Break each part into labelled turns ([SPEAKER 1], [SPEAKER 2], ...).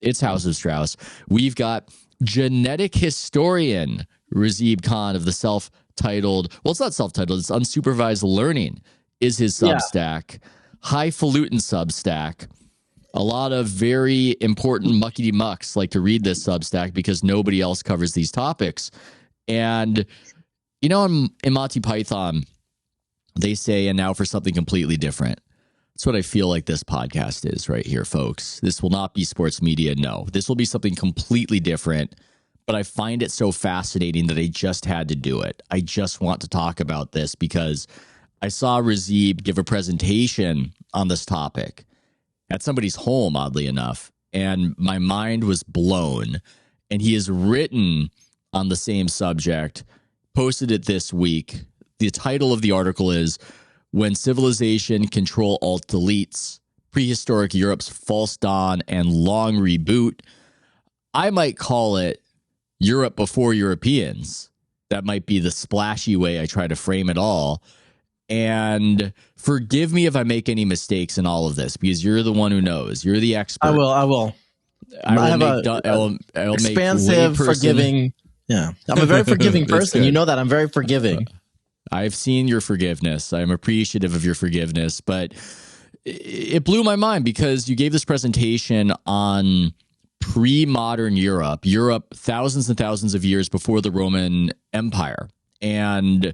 [SPEAKER 1] It's House of Strauss. We've got genetic historian Razib Khan of the self-titled, well, it's not self-titled, it's Unsupervised Learning is his Substack. Highfalutin Substack. A lot of very important muckety mucks like to read this Substack because nobody else covers these topics. And, you know, in Monty Python, they say, and now for something completely different. That's what I feel like this podcast is right here, folks. This will not be sports media. No, this will be something completely different. But I find it so fascinating that I just had to do it. I just want to talk about this because I saw Razib give a presentation on this topic at somebody's home, oddly enough, and my mind was blown. And he has written on the same subject, posted it this week. The title of the article is When Civilization Control Alt Deletes, Prehistoric Europe's False Dawn and Long Reboot. I might call it Europe Before Europeans. That might be the splashy way I try to frame it all. And forgive me if I make any mistakes in all of this, because you're the one who knows. You're the expert.
[SPEAKER 2] I will. I will expansive, forgiving. Yeah, I'm a very forgiving person. You know that I'm very forgiving.
[SPEAKER 1] I've seen your forgiveness. I'm appreciative of your forgiveness, but it blew my mind because you gave this presentation on pre-modern Europe thousands and thousands of years before the Roman Empire. And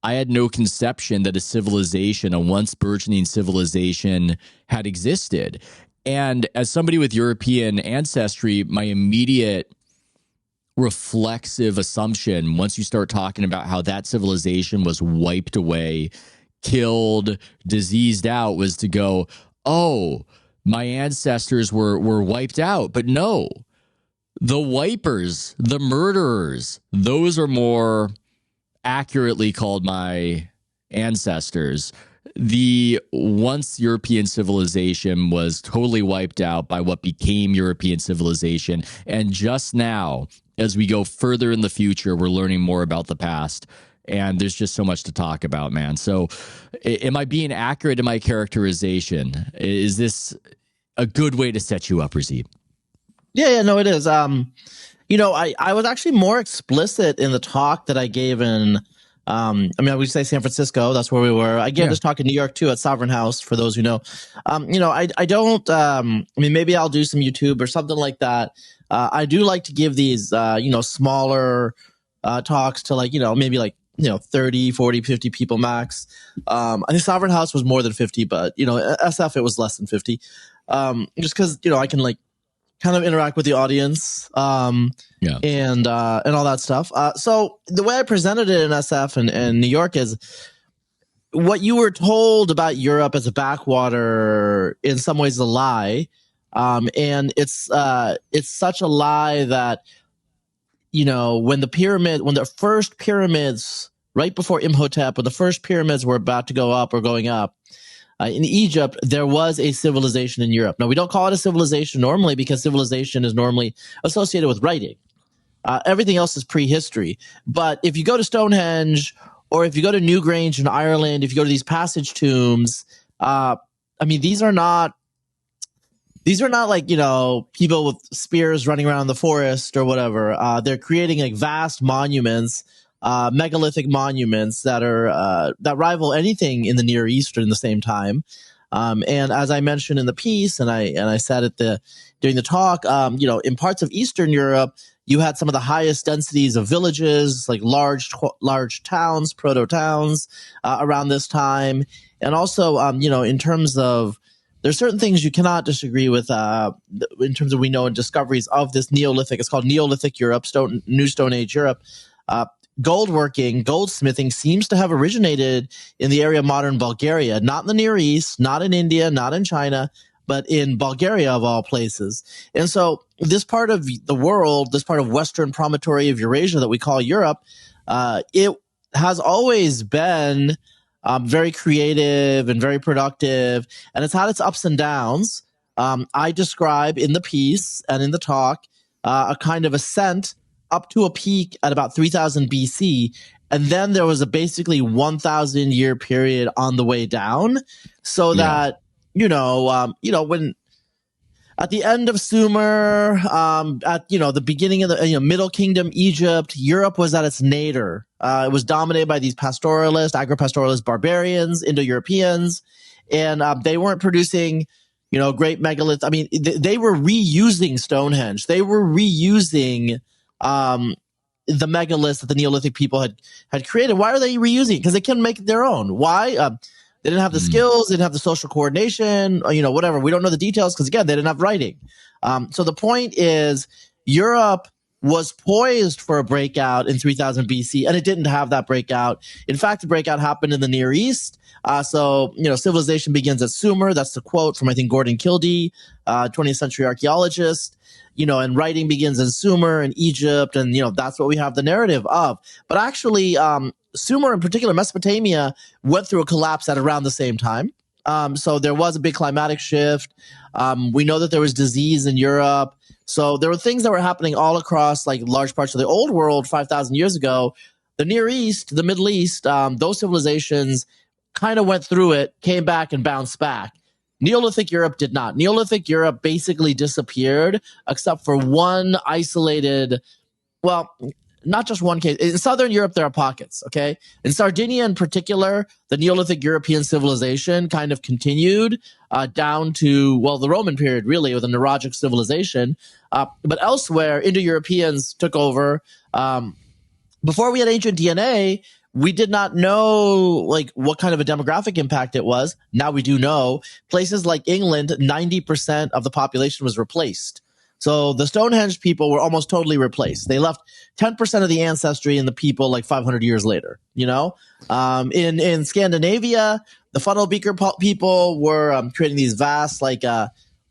[SPEAKER 1] I had no conception that a civilization, a once burgeoning civilization, had existed. And as somebody with European ancestry, my immediate reflexive assumption, once you start talking about how that civilization was wiped away, killed, diseased out, was to go, oh, my ancestors were wiped out. But no, the wipers, the murderers, those are more accurately called my ancestors. The once European civilization was totally wiped out by what became European civilization. And just now, as we go further in the future, we're learning more about the past. And there's just so much to talk about, man. So am I being accurate in my characterization? Is this a good way to set you up, Razib?
[SPEAKER 2] Yeah, no, it is. You know, I was actually more explicit in the talk that I gave in, I mean, I would say San Francisco. That's where we were. I gave this talk in New York, too, at Sovereign House, for those who know. You know, I don't, I mean, maybe I'll do some YouTube or something like that. I do like to give these, you know, smaller talks to, like, you know, maybe like, you know, 30, 40, 50 people max. I think Sovereign House was more than 50, but, you know, SF, it was less than 50. Just because, you know, I can, like, kind of interact with the audience and all that stuff. So the way I presented it in SF and New York is what you were told about Europe as a backwater in some ways is a lie. And it's such a lie that, you know, when the first pyramids, right before Imhotep, when the first pyramids were about to go up or going up, in Egypt, there was a civilization in Europe. Now, we don't call it a civilization normally because civilization is normally associated with writing. Everything else is prehistory. But if you go to Stonehenge or if you go to Newgrange in Ireland, if you go to these passage tombs, I mean, these are not like, you know, people with spears running around the forest or whatever. They're creating like vast monuments, megalithic monuments that are that rival anything in the Near East in the same time. And as I mentioned in the piece, and I said during the talk, you know, in parts of Eastern Europe, you had some of the highest densities of villages, like large towns, proto towns, around this time, and also, you know, in terms of there's certain things you cannot disagree with in terms of we know in discoveries of this Neolithic. It's called Neolithic Europe, New Stone Age Europe. Goldsmithing seems to have originated in the area of modern Bulgaria, not in the Near East, not in India, not in China, but in Bulgaria of all places. And so this part of the world, this part of Western promontory of Eurasia that we call Europe, it has always been very creative and very productive, and it's had its ups and downs. I describe in the piece and in the talk a kind of ascent up to a peak at about 3000 BC, and then there was a basically 1,000 year period on the way down, so that you know when at the end of Sumer, at the beginning of the Middle Kingdom, Egypt, Europe was at its nadir. It was dominated by these pastoralist, agro-pastoralist barbarians, Indo-Europeans, and they weren't producing great megaliths. I mean, they were reusing Stonehenge. They were reusing the megaliths that the Neolithic people had created. Why are they reusing it? Because they couldn't make it their own. Why? They didn't have the skills. They didn't have the social coordination. Whatever. We don't know the details because, again, they didn't have writing. So the point is, Europe was poised for a breakout in 3000 BC, and it didn't have that breakout. In fact, the breakout happened in the Near East. So civilization begins at Sumer. That's the quote from, I think, Gordon Kildee, 20th century archaeologist. And writing begins in Sumer and Egypt, and that's what we have the narrative of. But actually, Sumer, in particular, Mesopotamia, went through a collapse at around the same time. So there was a big climatic shift. We know that there was disease in Europe. So there were things that were happening all across large parts of the old world 5,000 years ago. The Near East, the Middle East, those civilizations kind of went through it, came back and bounced back. Neolithic Europe did not. Neolithic Europe basically disappeared, except for one isolated, well, not just one case. In Southern Europe, there are pockets, okay? In Sardinia in particular, the Neolithic European civilization kind of continued down to, the Roman period, really, with a neurotic civilization. But elsewhere, Indo-Europeans took over. Before we had ancient DNA, we did not know what kind of a demographic impact it was. Now we do know. Places like England, 90% of the population was replaced. So the Stonehenge people were almost totally replaced. They left 10% of the ancestry in the people 500 years later. In Scandinavia, the funnel beaker people were creating these vast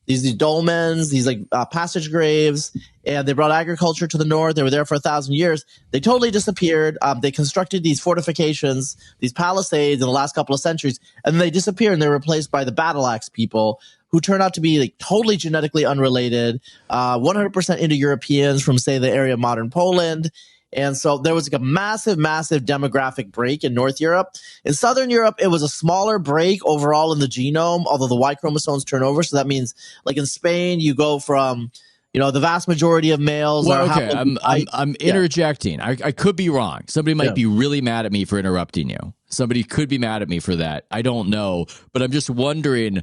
[SPEAKER 2] these dolmens, these passage graves, and they brought agriculture to the north. They were there for 1,000 years. They totally disappeared. They constructed these fortifications, these palisades in the last couple of centuries, and they disappeared, and they were replaced by the battle axe people, who turned out to be totally genetically unrelated, 100% Indo-Europeans from, say, the area of modern Poland. And so there was a massive, massive demographic break in North Europe. In Southern Europe, it was a smaller break overall in the genome, although the Y chromosomes turn over. So that means, in Spain, you go from, the vast majority of males are
[SPEAKER 1] okay. I'm interjecting. Yeah. I could be wrong. Somebody might be really mad at me for interrupting you. Somebody could be mad at me for that. I don't know. But I'm just wondering,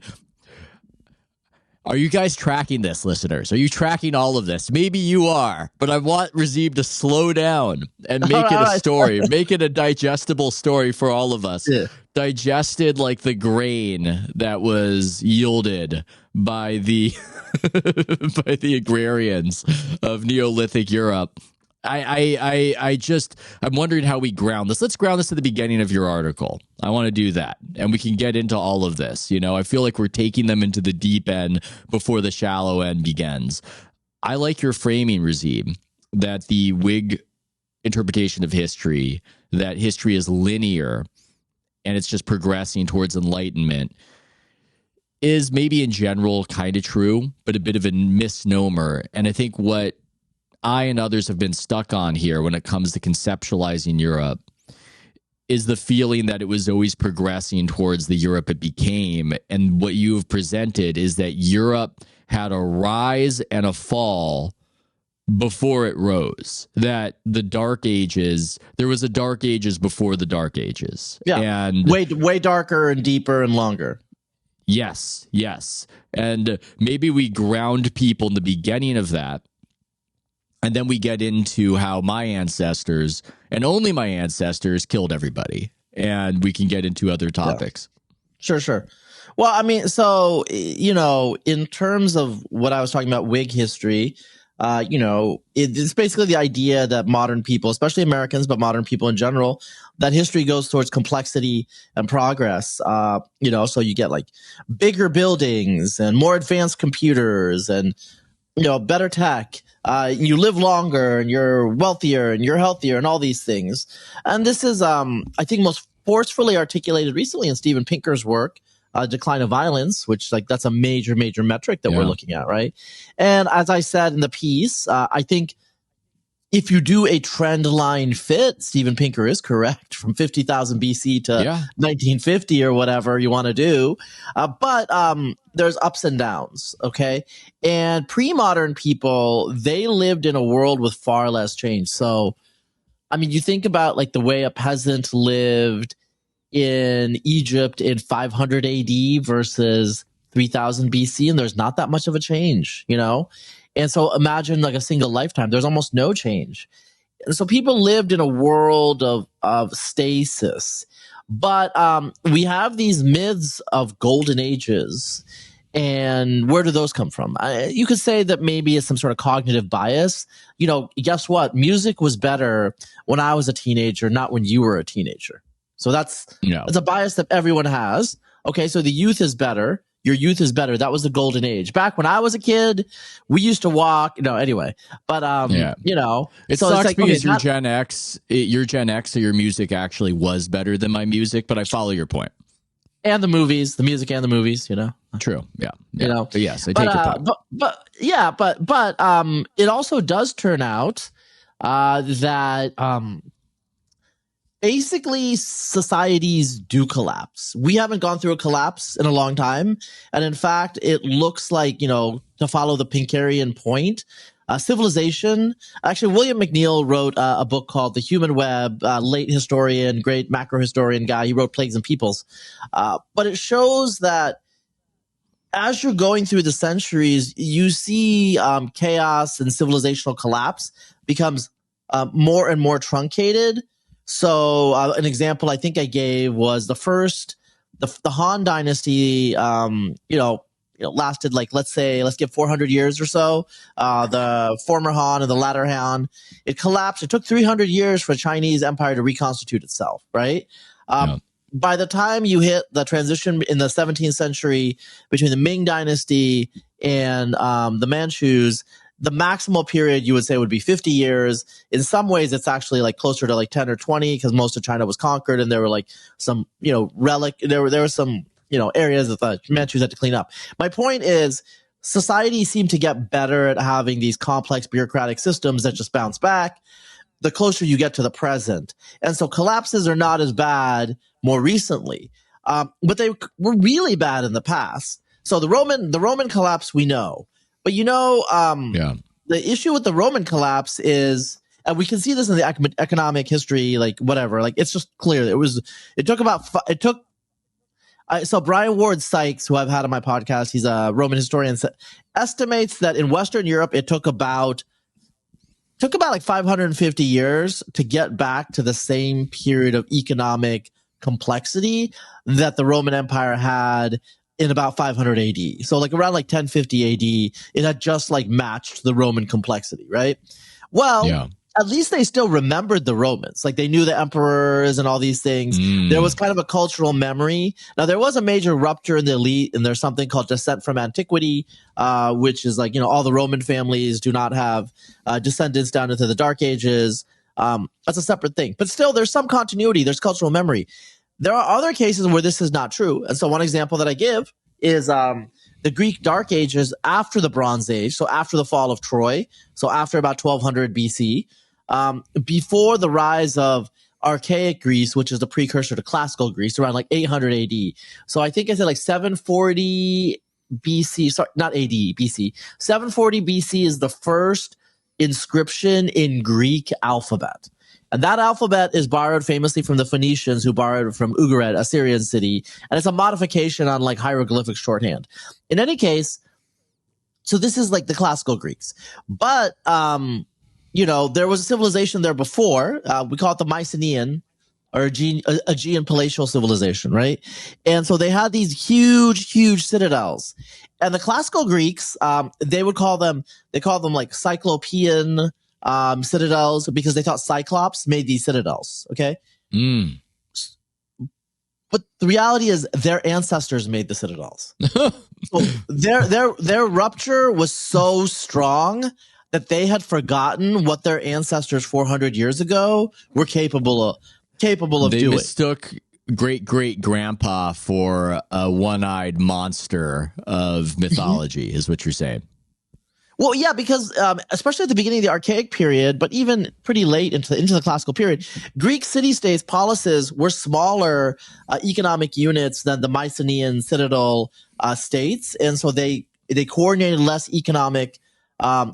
[SPEAKER 1] are you guys tracking this, listeners? Are you tracking all of this? Maybe you are, but I want Razib to slow down and make it a story. Make it a digestible story for all of us. Yeah. Digested like the grain that was yielded by the by the agrarians of Neolithic Europe. I'm wondering how we ground this. Let's ground this at the beginning of your article. I want to do that, and we can get into all of this. I feel like we're taking them into the deep end before the shallow end begins. I like your framing, Razib, that the Whig interpretation of history, that history is linear and it's just progressing towards enlightenment, is maybe in general kind of true, but a bit of a misnomer. And I think what I and others have been stuck on here when it comes to conceptualizing Europe is the feeling that it was always progressing towards the Europe it became. And what you have presented is that Europe had a rise and a fall before it rose. That the Dark Ages, there was a Dark Ages before the Dark Ages.
[SPEAKER 2] Yeah,
[SPEAKER 1] and
[SPEAKER 2] way darker and deeper and longer.
[SPEAKER 1] Yes. And maybe we ground people in the beginning of that. And then we get into how my ancestors, and only my ancestors, killed everybody. And we can get into other topics.
[SPEAKER 2] Yeah. Sure. Well, I mean, so, in terms of what I was talking about, Whig history, it's basically the idea that modern people, especially Americans, but modern people in general, that history goes towards complexity and progress. So you get bigger buildings and more advanced computers and, better tech. You live longer and you're wealthier and you're healthier and all these things. And this is, I think, most forcefully articulated recently in Steven Pinker's work, Decline of Violence, which that's a major metric that we're looking at, right? And as I said in the piece, I think if you do a trend line fit, Steven Pinker is correct, from 50,000 BC to 1950 or whatever you want to do. But there's ups and downs, okay? And pre-modern people, they lived in a world with far less change. So, I mean, you think about like the way a peasant lived in Egypt in 500 AD versus 3000 BC, and there's not that much of a change, you know? And so imagine like a single lifetime, there's almost no change. And so people lived in a world of stasis. But we have these myths of golden ages. And where do those come from? You could say that maybe it's some sort of cognitive bias. You know, guess what? Music was better when I was a teenager, not when you were a teenager. So that's a bias that everyone has. Okay, so the youth is better. Your youth is better. That was the golden age. Back when I was a kid, we used to walk. No, anyway. But you know,
[SPEAKER 1] it sucks like, because you're Gen X. You're Gen X, so your music actually was better than my music. But I follow your point.
[SPEAKER 2] And the movies, the music, and the movies. You know,
[SPEAKER 1] true. Yeah.
[SPEAKER 2] You know.
[SPEAKER 1] But yes, I take your point.
[SPEAKER 2] But it also does turn out that basically societies do collapse. We haven't gone through a collapse in a long time. And in fact, it looks like, you know, to follow the Pinkerian point, civilization. Actually, William McNeill wrote a book called The Human Web, late historian, great macro historian guy. He wrote Plagues and Peoples. But it shows that as you're going through the centuries, you see chaos and civilizational collapse becomes more and more truncated. So an example I think I gave was the Han Dynasty, lasted like, let's get 400 years or so. The former Han and the latter Han, it collapsed. It took 300 years for the Chinese empire to reconstitute itself, right? By the time you hit the transition in the 17th century between the Ming Dynasty and the Manchus, the maximal period you would say would be 50 years. In some ways, it's actually like closer to like 10 or 20 because most of China was conquered and there were like some, there were some, areas that the Manchus had to clean up. My point is society seemed to get better at having these complex bureaucratic systems that just bounce back the closer you get to the present. And so collapses are not as bad more recently, but they were really bad in the past. So the Roman collapse, we know. But the issue with the Roman collapse is, and we can see this in the economic history, like whatever, like it's just clear. So Brian Ward Sykes, who I've had on my podcast, he's a Roman historian, estimates that in Western Europe, it took about like 550 years to get back to the same period of economic complexity that the Roman Empire had in about 500 AD. So like around like 1050 AD, it had just like matched the Roman complexity, right? Well, at least they still remembered the Romans. Like they knew the emperors and all these things. There was kind of a cultural memory. Now there was a major rupture in the elite, and there's something called descent from antiquity, which is like, all the Roman families do not have descendants down into the Dark Ages. That's a separate thing. But still, there's some continuity. There's cultural memory. There are other cases where this is not true. And so one example that I give is the Greek Dark Ages after the Bronze Age, so after the fall of Troy, so after about 1200 BC, before the rise of archaic Greece, which is the precursor to classical Greece, around like 800 AD. So I think I said like 740 BC, sorry, not AD, BC. 740 BC is the first inscription in Greek alphabet. And that alphabet is borrowed famously from the Phoenicians, who borrowed from Ugarit, a Syrian city. And it's a modification on like hieroglyphic shorthand. In any case, so this is like the classical Greeks. But, there was a civilization there before. We call it the Mycenaean or Aegean palatial civilization, right? And so they had these huge, huge citadels. And the classical Greeks, they call them like Cyclopean citadels because they thought Cyclops made these citadels. Okay. But the reality is their ancestors made the citadels. So their rupture was so strong that they had forgotten what their ancestors 400 years ago were capable of doing.
[SPEAKER 1] They mistook great-great-grandpa for a one-eyed monster of mythology, is what you're saying.
[SPEAKER 2] Well, yeah, because especially at the beginning of the Archaic period, but even pretty late into the Classical period, Greek city-states, polises were smaller economic units than the Mycenaean citadel states, and so they coordinated less economic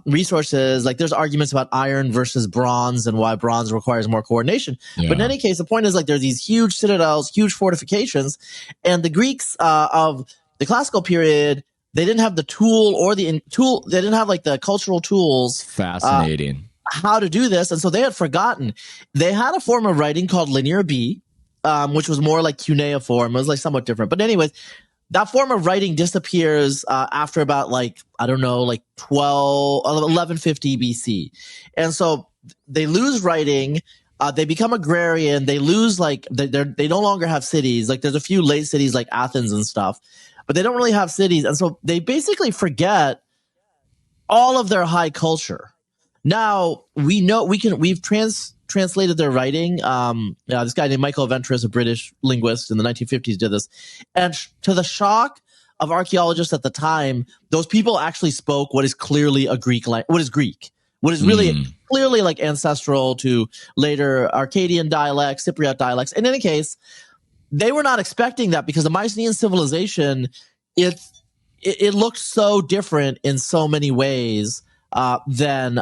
[SPEAKER 2] resources. Like there's arguments about iron versus bronze and why bronze requires more coordination.
[SPEAKER 1] Yeah.
[SPEAKER 2] But in any case, the point is like there's these huge citadels, huge fortifications, and the Greeks of the Classical period, they didn't have the tool or the tool. They didn't have like the cultural tools.
[SPEAKER 1] Fascinating.
[SPEAKER 2] How to do this. And so they had forgotten. They had a form of writing called Linear B, which was more like cuneiform. It was like somewhat different. But anyways, that form of writing disappears after about like, I don't know, like 1150 BC. And so they lose writing. They become agrarian. They lose like, they no longer have cities. Like there's a few late cities like Athens and stuff, but they don't really have cities. And so they basically forget all of their high culture. Now we know we've translated their writing. This guy named Michael Ventris, a British linguist in the 1950s, did this. And to the shock of archaeologists at the time, those people actually spoke what is clearly a Greek language, what is Greek, what is really clearly like ancestral to later Akkadian dialects, Cypriot dialects. In any case, they were not expecting that because the Mycenaean civilization, it looked so different in so many ways than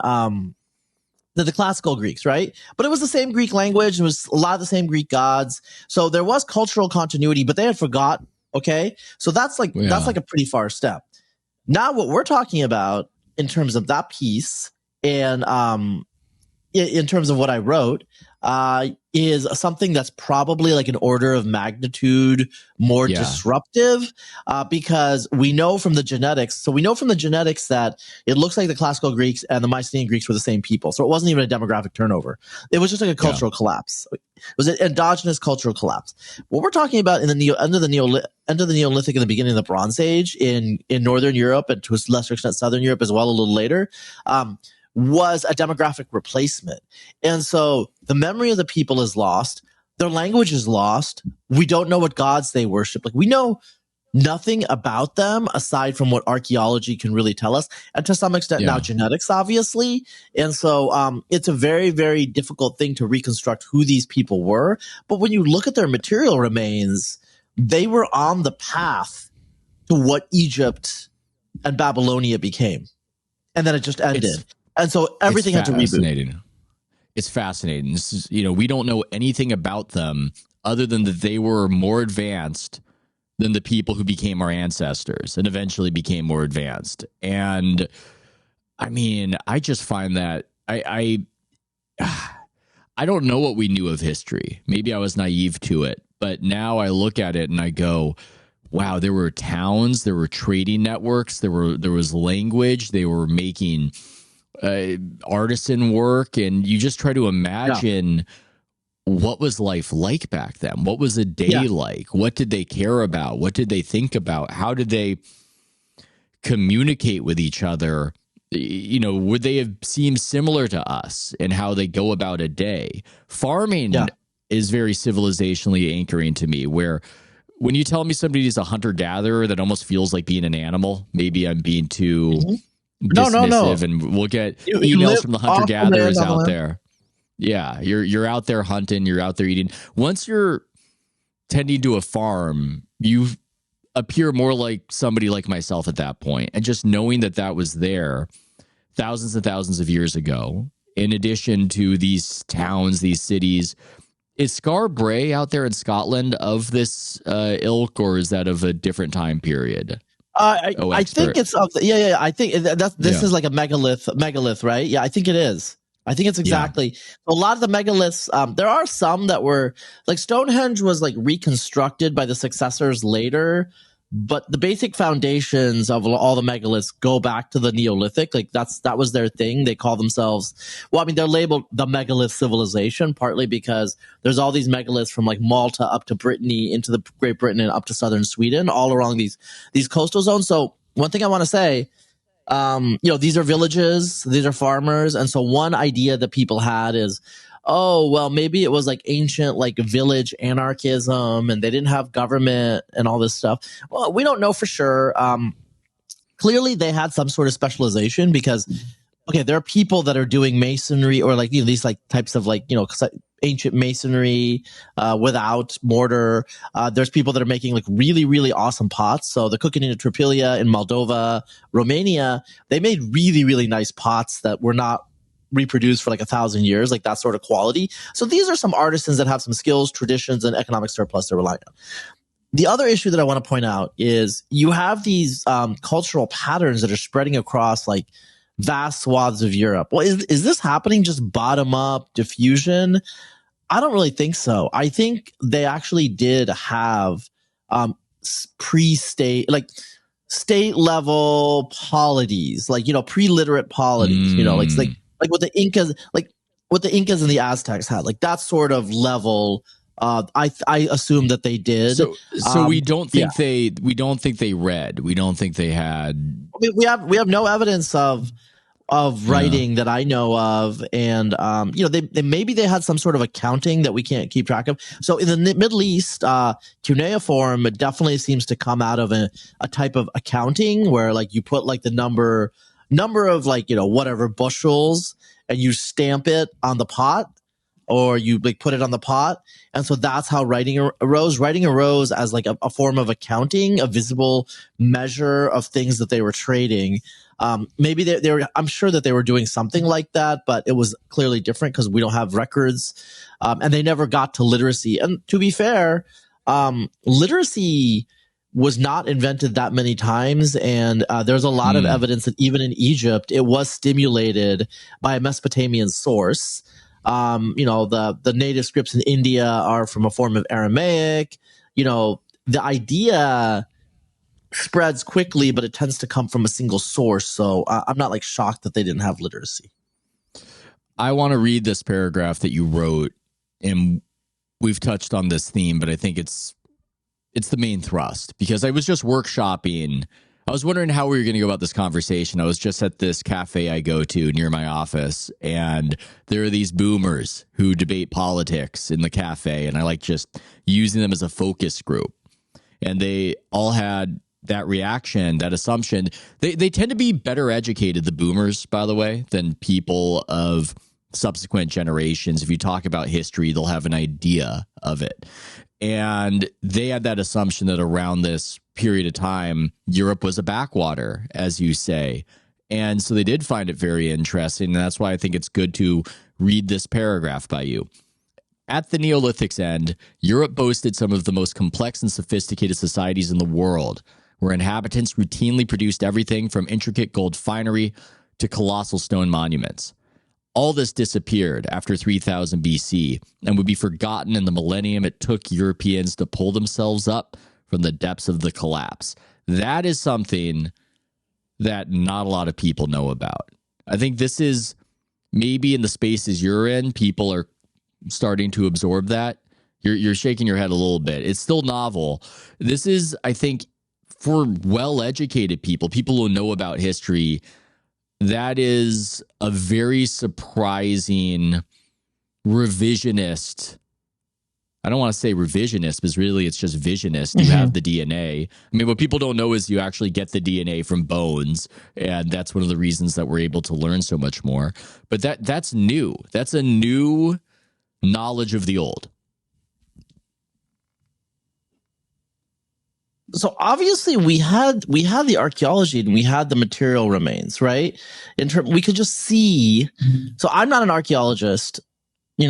[SPEAKER 2] the Classical Greeks, right? But it was the same Greek language. It was a lot of the same Greek gods. So there was cultural continuity, but they had forgot. Okay, so that's like a pretty far step. Now, what we're talking about in terms of that piece and in terms of what I wrote is something that's probably like an order of magnitude more disruptive because we know from the genetics. So we know from the genetics that it looks like the Classical Greeks and the Mycenaean Greeks were the same people. So it wasn't even a demographic turnover. It was just like a cultural collapse. It was an endogenous cultural collapse. What we're talking about in the end of the Neolithic and the beginning of the Bronze Age in Northern Europe and to a lesser extent Southern Europe as well a little later, was a demographic replacement. And so the memory of the people is lost. Their language is lost. We don't know what gods they worship. Like we know nothing about them aside from what archaeology can really tell us. And to some extent now genetics, obviously. And so it's a very, very difficult thing to reconstruct who these people were. But when you look at their material remains, they were on the path to what Egypt and Babylonia became. And then it just ended. And so everything had to reboot.
[SPEAKER 1] It's fascinating. This is, we don't know anything about them other than that they were more advanced than the people who became our ancestors and eventually became more advanced. And I mean, I just find that I don't know what we knew of history. Maybe I was naive to it, but now I look at it and I go, wow, there were towns, there were trading networks, there was language, they were making artisan work, and you just try to imagine what was life like back then? What was a day like? What did they care about? What did they think about? How did they communicate with each other? Would they have seemed similar to us in how they go about a day? Farming is very civilizationally anchoring to me, where when you tell me somebody's a hunter-gatherer, that almost feels like being an animal. Maybe I'm being too dismissive, and we'll get emails from the hunter-gatherers out there. Yeah, you're out there hunting, you're out there eating. Once you're tending to a farm, you appear more like somebody like myself at that point. And just knowing that was there thousands and thousands of years ago, in addition to these towns, these cities. Is Skarbray out there in Scotland of this ilk, or is that of a different time period?
[SPEAKER 2] I think it's of the, I think this is like a megalith, right? Yeah, I think it is. I think it's exactly a lot of the megaliths. There are some that were like Stonehenge was like reconstructed by the successors later, but the basic foundations of all the megaliths go back to the Neolithic. Like that was their thing. They call themselves, they're labeled the megalith civilization, partly because there's all these megaliths from like Malta up to Brittany into the Great Britain and up to southern Sweden, all along these coastal zones. So one thing I want to say, these are villages, these are farmers. And so one idea that people had is, maybe it was like ancient, like village anarchism and they didn't have government and all this stuff. Well, we don't know for sure. clearly they had some sort of specialization because, okay, there are people that are doing masonry or like, these like types of like, ancient masonry without mortar. There's people that are making like really, really awesome pots. So the cooking in Tripilia in Moldova, Romania, they made really, really nice pots that were not reproduced for like 1,000 years, like that sort of quality. So these are some artisans that have some skills, traditions, and economic surplus they're relying on. The other issue that I want to point out is you have these cultural patterns that are spreading across like vast swaths of Europe. Well, is this happening just bottom up diffusion? I don't really think so. I think they actually did have pre-state, like state level polities, like, pre-literate polities, like what the Incas, and the Aztecs had, like that sort of level. I assume that they did.
[SPEAKER 1] So we don't think we don't think they read. We don't think they had.
[SPEAKER 2] We have no evidence of writing that I know of, and they maybe they had some sort of accounting that we can't keep track of. So in the Middle East, cuneiform definitely seems to come out of a type of accounting where like you put like the number of like whatever bushels and you stamp it on the pot, or you like put it on the pot. And so that's how writing arose. Writing arose as like a form of accounting, a visible measure of things that they were trading. Maybe they were, I'm sure that they were doing something like that, but it was clearly different because we don't have records. And they never got to literacy. And to be fair, literacy was not invented that many times. And there's a lot of evidence that even in Egypt, it was stimulated by a Mesopotamian source. The native scripts in India are from a form of Aramaic. The idea spreads quickly, but it tends to come from a single source. So I'm not like shocked that they didn't have literacy.
[SPEAKER 1] I want to read this paragraph that you wrote, and we've touched on this theme, but I think it's the main thrust because I was just workshopping. I was wondering how we were going to go about this conversation. I was just at this cafe I go to near my office, and there are these boomers who debate politics in the cafe, and I like just using them as a focus group. And they all had that reaction, that assumption. They tend to be better educated, the boomers, by the way, than people of subsequent generations. If you talk about history, they'll have an idea of it. And they had that assumption that around this period of time, Europe was a backwater, as you say. And so they did find it very interesting. And that's why I think it's good to read this paragraph by you. At the Neolithic's end, Europe boasted some of the most complex and sophisticated societies in the world, where inhabitants routinely produced everything from intricate gold finery to colossal stone monuments. All this disappeared after 3000 BC and would be forgotten in the millennium it took Europeans to pull themselves up from the depths of the collapse. That is something that not a lot of people know about. I think this is maybe in the spaces you're in, people are starting to absorb that. You're shaking your head a little bit. It's still novel. This is, I think, for well-educated people who know about history, that is a very surprising revisionist. I don't want to say revisionist, because really it's just visionist. You have the DNA. I mean, what people don't know is you actually get the DNA from bones, and that's one of the reasons that we're able to learn so much more. But that's new. That's a new knowledge of the old.
[SPEAKER 2] So obviously we had the archaeology and we had the material remains, right? We could just see. So I'm not an archaeologist. I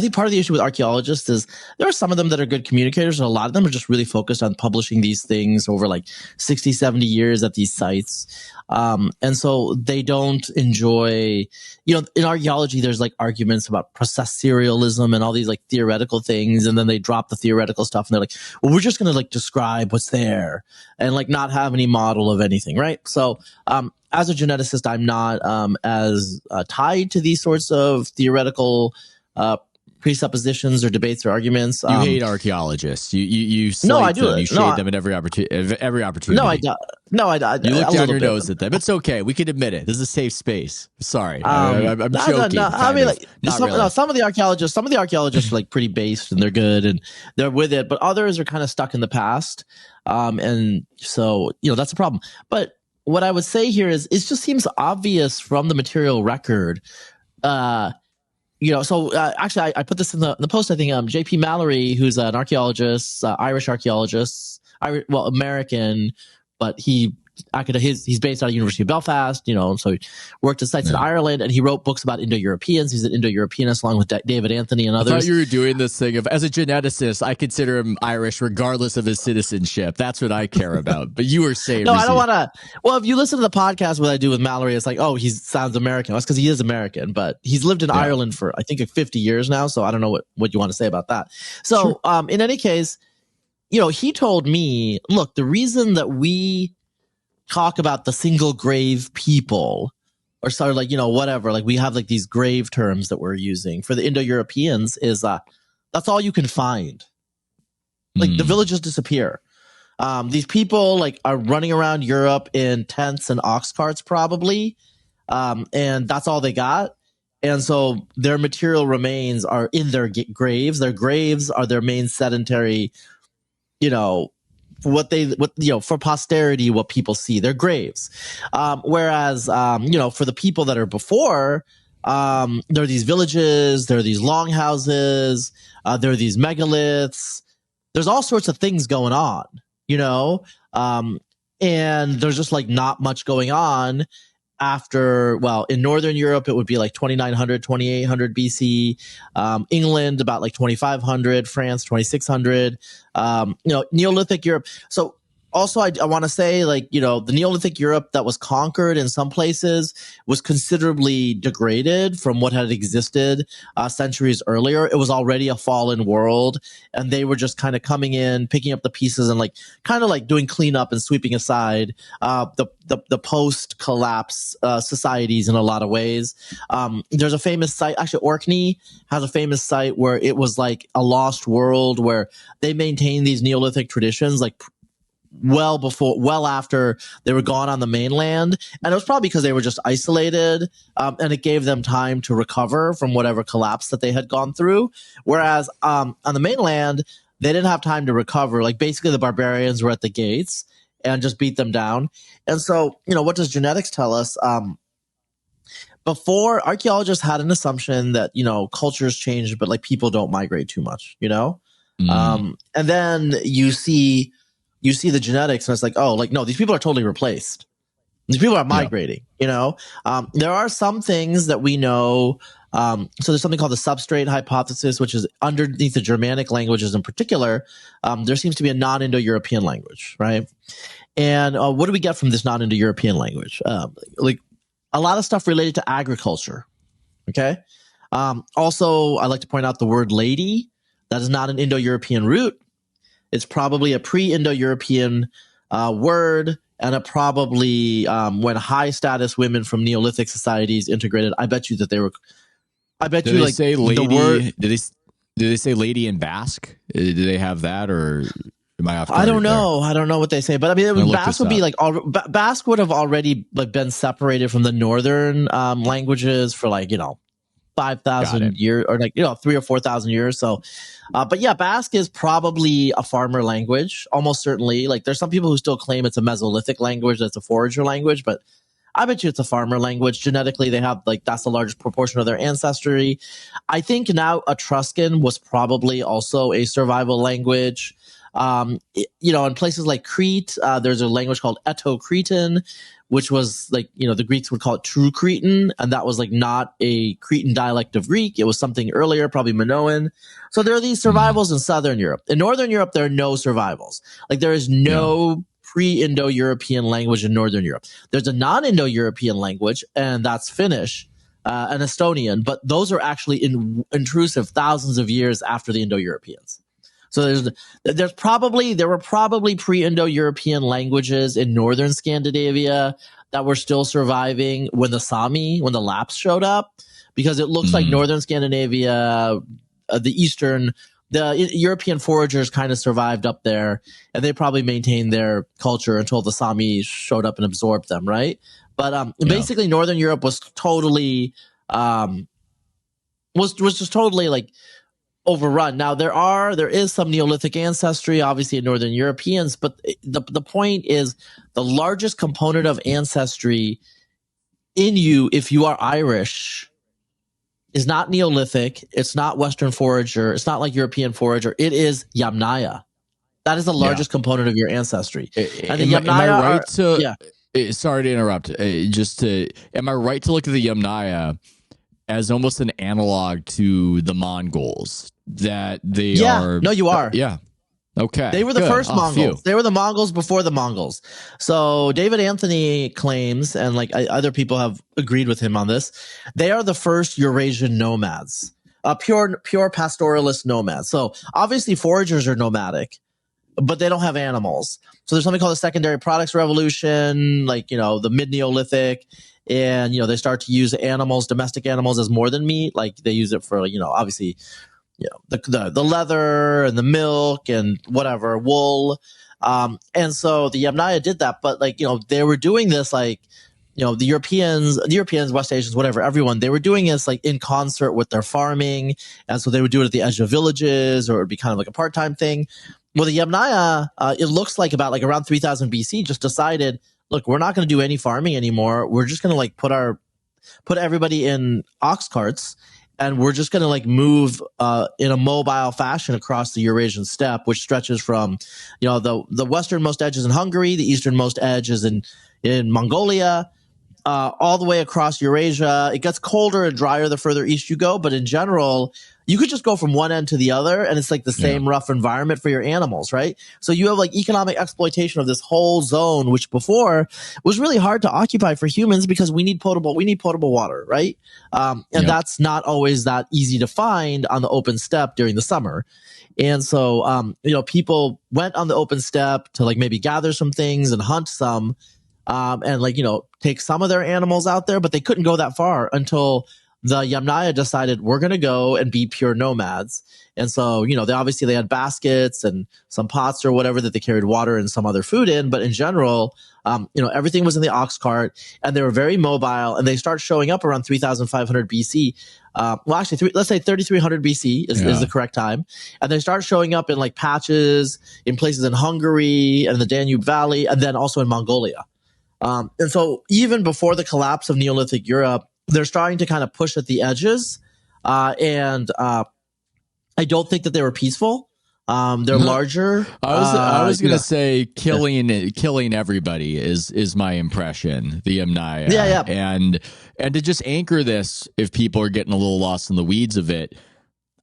[SPEAKER 2] think part of the issue with archaeologists is there are some of them that are good communicators, and a lot of them are just really focused on publishing these things over like 60, 70 years at these sites. And so they don't enjoy, in archaeology, there's like arguments about processorialism and all these like theoretical things. And then they drop the theoretical stuff and they're like, well, we're just going to like describe what's there and like not have any model of anything. Right. So, as a geneticist, I'm not as tied to these sorts of theoretical presuppositions or debates or arguments.
[SPEAKER 1] You hate archaeologists. You slight
[SPEAKER 2] no, I do
[SPEAKER 1] them. You
[SPEAKER 2] it.
[SPEAKER 1] shade them at every opportunity.
[SPEAKER 2] No, I don't. No, I
[SPEAKER 1] You look
[SPEAKER 2] a
[SPEAKER 1] down your
[SPEAKER 2] bit.
[SPEAKER 1] nose at them. It's okay. We can admit it. This is a safe space. Sorry, I'm
[SPEAKER 2] No,
[SPEAKER 1] joking.
[SPEAKER 2] no, I mean, like
[SPEAKER 1] really.
[SPEAKER 2] some of the archaeologists are like pretty based and they're good and they're with it, but others are kind of stuck in the past. And so, that's a problem. But what I would say here is it just seems obvious from the material record. So actually, I put this in the post. I think J.P. Mallory, who's an archaeologist, Irish archaeologist, American, but he's based out of University of Belfast, so he worked at sites in Ireland, and he wrote books about Indo-Europeans. He's an Indo-Europeanist along with David Anthony and others.
[SPEAKER 1] I thought you were doing this thing of, as a geneticist, I consider him Irish regardless of his citizenship. That's what I care about. But you were saying,
[SPEAKER 2] no, I don't want to. Well, if you listen to the podcast, what I do with Mallory, it's like, oh, he sounds American. That's because he is American, but he's lived in Ireland for, I think, 50 years now. So I don't know what you want to say about that. So in any case, he told me, look, the reason that we talk about the single grave people, or sort of like, whatever, like we have like these grave terms that we're using for the Indo-Europeans is that's all you can find. Like the villages disappear. These people like are running around Europe in tents and ox carts probably. And that's all they got. And so their material remains are in their graves. Their graves are their main sedentary, for posterity, what people see, their graves. Whereas, for the people that are before, there are these villages, there are these longhouses, there are these megaliths. There's all sorts of things going on, and there's just like not much going on after, in Northern Europe, it would be like 2900, 2800 BC, England about like 2500, France 2600, Neolithic Europe. So also, I want to say, like, the Neolithic Europe that was conquered in some places was considerably degraded from what had existed centuries earlier. It was already a fallen world, and they were just kind of coming in, picking up the pieces, and like kind of like doing cleanup and sweeping aside the post-collapse societies in a lot of ways. There's a famous site, actually, Orkney has a famous site where it was like a lost world where they maintained these Neolithic traditions, like well after they were gone on the mainland. And it was probably because they were just isolated, and it gave them time to recover from whatever collapse that they had gone through. Whereas on the mainland, they didn't have time to recover. Like basically the barbarians were at the gates and just beat them down. And so, what does genetics tell us? Before, archaeologists had an assumption that, cultures change, but like people don't migrate too much, and then you see the genetics and it's like, oh, like, no, these people are totally replaced. These people are migrating, there are some things that we know. So there's something called the substrate hypothesis, which is underneath the Germanic languages in particular. There seems to be a non-Indo-European language, right? And what do we get from this non-Indo-European language? Like a lot of stuff related to agriculture. Okay. Also, I like to point out the word lady. That is not an Indo-European root. It's probably a pre-Indo-European word, and it probably when high-status women from Neolithic societies integrated. I bet you that they were. I bet
[SPEAKER 1] did
[SPEAKER 2] you
[SPEAKER 1] they
[SPEAKER 2] like
[SPEAKER 1] say lady.
[SPEAKER 2] The word,
[SPEAKER 1] did they say lady in Basque? Do they have that, or am I off?
[SPEAKER 2] I don't know. I don't know what they say, but I mean, Basque would be like Basque would have already like been separated from the northern languages for 5,000 years, or 3,000 or 4,000 years. So, but yeah, Basque is probably a farmer language, almost certainly. Like there's some people who still claim it's a Mesolithic language, that's a forager language, but I bet you it's a farmer language. Genetically, they have that's the largest proportion of their ancestry. I think now Etruscan was probably also a survival language. In places like Crete, there's a language called Eto-Cretan, which was the Greeks would call it True Cretan, and that was not a Cretan dialect of Greek. It was something earlier, probably Minoan. So there are these survivals in Southern Europe. In Northern Europe, there are no survivals. There is no pre-Indo-European language in Northern Europe. There's a non-Indo-European language, and that's Finnish and Estonian, but those are actually intrusive thousands of years after the Indo-Europeans. So there were probably pre-Indo-European languages in northern Scandinavia that were still surviving when the Lapps showed up, because it looks like northern Scandinavia European foragers kind of survived up there, and they probably maintained their culture until the Sami showed up and absorbed them, right? But basically, Northern Europe was totally was just totally like overrun. Now there is some Neolithic ancestry, obviously, in Northern Europeans, but the point is the largest component of ancestry in you, if you are Irish, is not Neolithic. It's not Western forager. It's not like European forager. It is Yamnaya. That is the largest component of your ancestry. And
[SPEAKER 1] am I right to? Yeah. Sorry to interrupt. Am I right to look at the Yamnaya as almost an analog to the Mongols? That they are.
[SPEAKER 2] No, you are.
[SPEAKER 1] Yeah. Okay.
[SPEAKER 2] They were the first Mongols. They were the Mongols before the Mongols. So David Anthony claims, and like other people have agreed with him on this, they are the first Eurasian nomads, pure pastoralist nomads. So obviously foragers are nomadic, but they don't have animals. So there's something called the secondary products revolution, like, the mid Neolithic. And, they start to use domestic animals as more than meat. Like they use it for, obviously, the leather and the milk and whatever, wool. And so the Yamnaya did that, but they were doing this the Europeans, West Asians, whatever, everyone, they were doing this like in concert with their farming. And so they would do it at the edge of villages, or it would be kind of like a part-time thing. Well, the Yamnaya, it looks like about like around 3000 BC, just decided, look, we're not going to do any farming anymore. We're just going to like put everybody in ox carts, and we're just going to like move in a mobile fashion across the Eurasian steppe, which stretches from, the westernmost edge is in Hungary, the easternmost edge is in Mongolia, all the way across Eurasia. It gets colder and drier the further east you go, but in general, you could just go from one end to the other, and it's like the same rough environment for your animals, right? So you have like economic exploitation of this whole zone, which before was really hard to occupy for humans because we need potable water, right? And that's not always that easy to find on the open steppe during the summer. And so, people went on the open steppe to like maybe gather some things and hunt some, and like, take some of their animals out there, but they couldn't go that far until the Yamnaya decided we're going to go and be pure nomads. And so, they had baskets and some pots or whatever that they carried water and some other food in. But in general, everything was in the ox cart, and they were very mobile, and they start showing up around 3500 BC. Let's say 3300 BC is the correct time. And they start showing up in like patches in places in Hungary and the Danube Valley, and then also in Mongolia. And so even before the collapse of Neolithic Europe, they're starting to kind of push at the edges. And I don't think that they were peaceful. They're larger.
[SPEAKER 1] I was going to say killing everybody is my impression, the Yamnaya.
[SPEAKER 2] Yeah.
[SPEAKER 1] And to just anchor this, if people are getting a little lost in the weeds of it,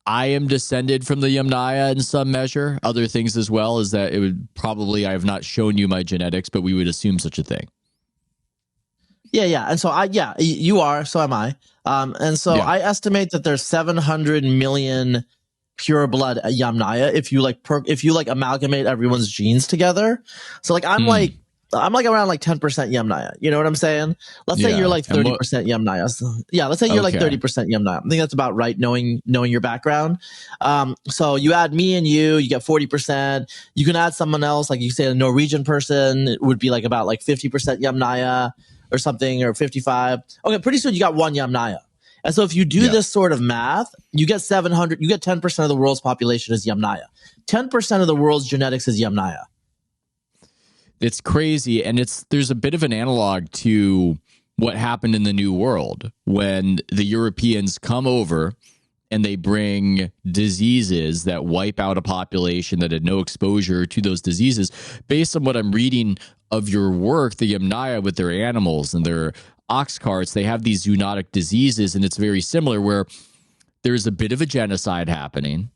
[SPEAKER 1] I am descended from the Yamnaya in some measure. Other things as well is that I have not shown you my genetics, but we would assume such a thing.
[SPEAKER 2] Yeah. And so you are, so am I. And so I estimate that there's 700 million pure blood Yamnaya if you amalgamate everyone's genes together. So like I'm like around like 10% Yamnaya. You know what I'm saying? Let's say you're like 30% Yamnaya. So, let's say you're like 30% Yamnaya. I think that's about right, knowing your background. So you add me and you get 40%. You can add someone else, like you say a Norwegian person, it would be like about like 50% Yamnaya or something, or 55. Okay, pretty soon you got one Yamnaya. And so if you do this sort of math, you get 700, you get 10% of the world's population is Yamnaya. 10% of the world's genetics is Yamnaya.
[SPEAKER 1] It's crazy. And there's a bit of an analog to what happened in the New World when the Europeans come over and they bring diseases that wipe out a population that had no exposure to those diseases. Based on what I'm reading of your work, the Yamnaya with their animals and their ox carts, they have these zoonotic diseases, and it's very similar where there's a bit of a genocide happening,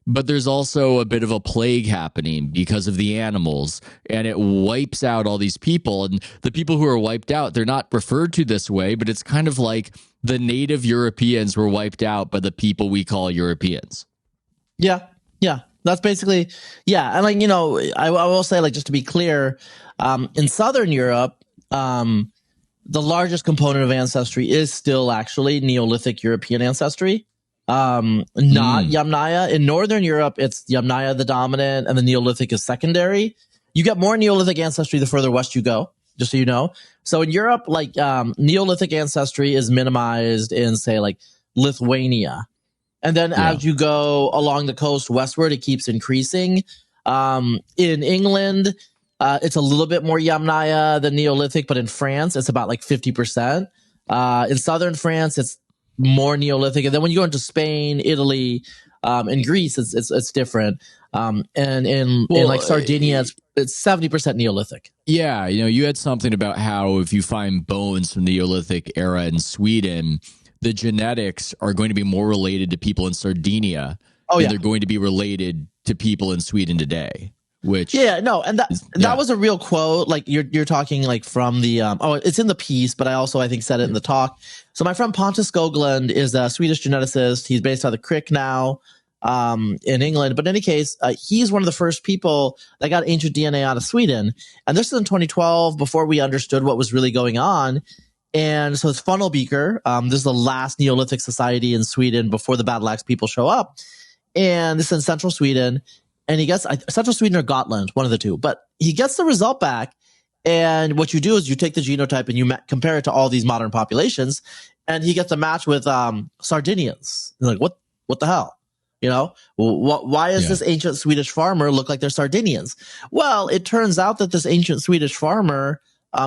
[SPEAKER 1] but there's also a bit of a plague happening because of the animals, and it wipes out all these people. And the people who are wiped out, they're not referred to this way, but it's kind of like the native Europeans were wiped out by the people we call Europeans.
[SPEAKER 2] Yeah. That's basically, and like, I will say, like, just to be clear, in Southern Europe, the largest component of ancestry is still actually Neolithic European ancestry. Not Yamnaya. In Northern Europe, it's Yamnaya the dominant, and the Neolithic is secondary. You get more Neolithic ancestry the further west you go, just so you know. So in Europe, like Neolithic ancestry is minimized in, say, like Lithuania. And then as you go along the coast westward, it keeps increasing. In England, it's a little bit more Yamnaya than Neolithic, but in France, it's about like 50%. In southern France, it's more Neolithic. And then when you go into Spain, Italy, and Greece, it's different. And in like Sardinia, it's 70% Neolithic.
[SPEAKER 1] Yeah, you had something about how if you find bones from the Neolithic era in Sweden, the genetics are going to be more related to people in Sardinia than they're going to be related to people in Sweden today. Which
[SPEAKER 2] and that was a real quote. Like you're talking like from the it's in the piece, but I think said it in the talk. So my friend Pontus Skoglund is a Swedish geneticist. He's based out of Crick now in England. But in any case, he's one of the first people that got ancient DNA out of Sweden. And this is in 2012, before we understood what was really going on. And so it's Funnelbeaker. This is the last Neolithic society in Sweden before the Battle Axe people show up. And this is in central Sweden. And he gets central Sweden or Gotland, one of the two. But he gets the result back. And what you do is you take the genotype and you compare it to all these modern populations. And he gets a match with Sardinians. You're like, what the hell? Why is this ancient Swedish farmer look like they're Sardinians? Well, it turns out that this ancient Swedish farmer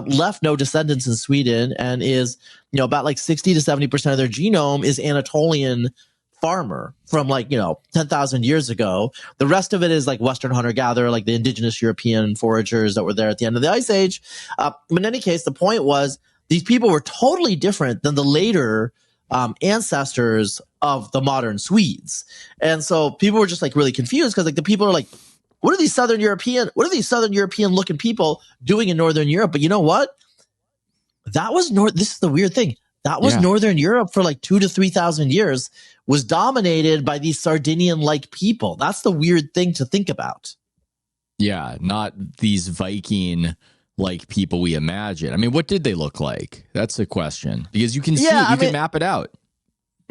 [SPEAKER 2] left no descendants in Sweden and is, about like 60 to 70% of their genome is Anatolian farmer from 10,000 years ago. The rest of it is like Western hunter-gatherer, like the indigenous European foragers that were there at the end of the Ice Age. But in any case, the point was these people were totally different than the later ancestors of the modern Swedes. And so people were just like really confused because like the people are like, what are these Southern European looking people doing in Northern Europe? But you know what? This is the weird thing. That was Northern Europe for like 2,000 to 3,000 years, was dominated by these Sardinian-like people. That's the weird thing to think about.
[SPEAKER 1] Yeah, not these Viking-like people we imagine. I mean, what did they look like? That's the question. Because you can can map it out.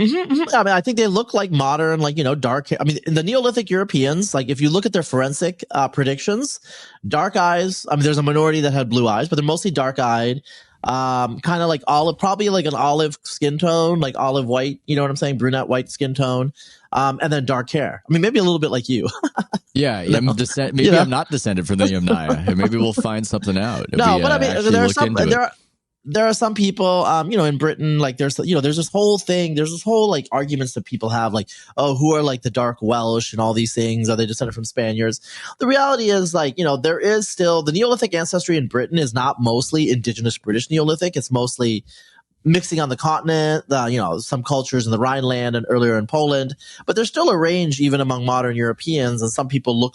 [SPEAKER 2] I mean, I think they look like modern, dark hair. I mean, in the Neolithic Europeans, like if you look at their forensic predictions, dark eyes. I mean, there's a minority that had blue eyes, but they're mostly dark-eyed. Kind of like olive, probably like an olive skin tone, like olive white, you know what I'm saying? Brunette white skin tone. And then dark hair. I mean, maybe a little bit like you.
[SPEAKER 1] I'm not descended from the Yamnaya, and maybe we'll find something out.
[SPEAKER 2] But I mean, there are some people, in Britain, like there's this whole thing, there's this whole like arguments that people have, like, oh, who are like the dark Welsh and all these things? Are they descended from Spaniards? The reality is there is still the Neolithic ancestry in Britain is not mostly indigenous British Neolithic. It's mostly mixing on the continent, some cultures in the Rhineland and earlier in Poland, but there's still a range even among modern Europeans. And some people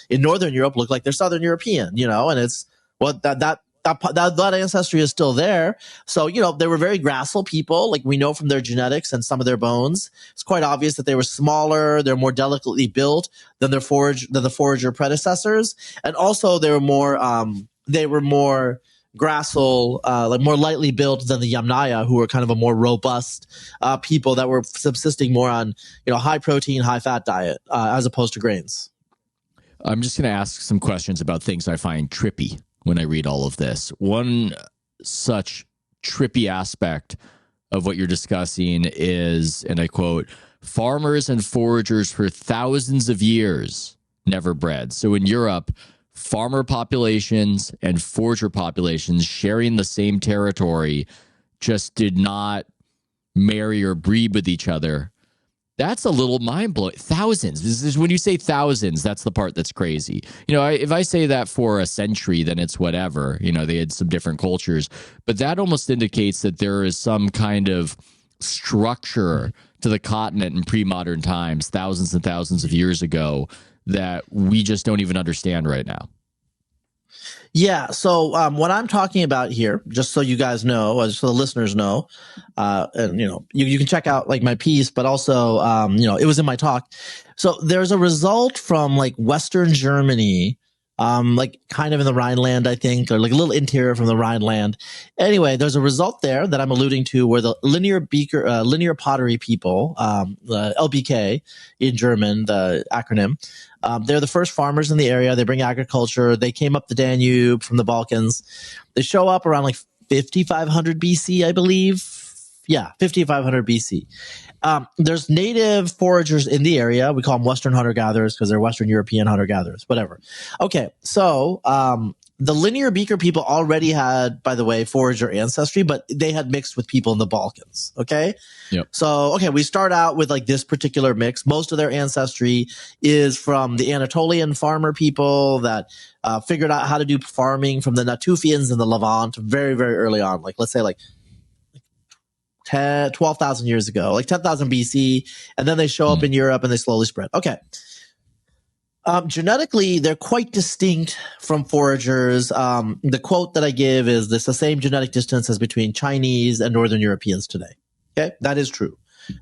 [SPEAKER 2] in Northern Europe look like they're Southern European, and it's that ancestry is still there. So, they were very gracile people. Like we know from their genetics and some of their bones, it's quite obvious that they were smaller. They're more delicately built than the forager predecessors. And also they were more gracile, like more lightly built than the Yamnaya, who were kind of a more robust, people that were subsisting more on, high protein, high fat diet, as opposed to grains.
[SPEAKER 1] I'm just going to ask some questions about things I find trippy when I read all of this. One such trippy aspect of what you're discussing is, and I quote, farmers and foragers for thousands of years never bred. So in Europe, farmer populations and forager populations sharing the same territory just did not marry or breed with each other. That's a little mind-blowing. Thousands. This is when you say thousands, that's the part that's crazy. If I say that for a century, then it's whatever. They had some different cultures. But that almost indicates that there is some kind of structure to the continent in pre-modern times, thousands and thousands of years ago, that we just don't even understand right now.
[SPEAKER 2] Yeah. So what I'm talking about here, just so you guys know, so the listeners know, and you can check out like my piece, but also it was in my talk. So there's a result from like Western Germany like kind of in the Rhineland, I think, or like a little interior from the Rhineland. Anyway, there's a result there that I'm alluding to where the linear pottery people, the LBK in German, the acronym, they're the first farmers in the area. They bring agriculture. They came up the Danube from the Balkans. They show up around like 5,500 BC, I believe. Yeah, 5,500 BC. There's native foragers in the area. We call them Western hunter-gatherers because they're Western European hunter-gatherers, whatever. Okay, so the linear beaker people already had, by the way, forager ancestry, but they had mixed with people in the Balkans, okay?
[SPEAKER 1] Yep.
[SPEAKER 2] So, okay, we start out with like this particular mix. Most of their ancestry is from the Anatolian farmer people that figured out how to do farming from the Natufians in the Levant very, very early on. Like, let's say like 12,000 years ago, like 10,000 BC, and then they show up in Europe and they slowly spread. Okay. Genetically, they're quite distinct from foragers. The quote that I give is this: the same genetic distance as between Chinese and Northern Europeans today. Okay. That is true.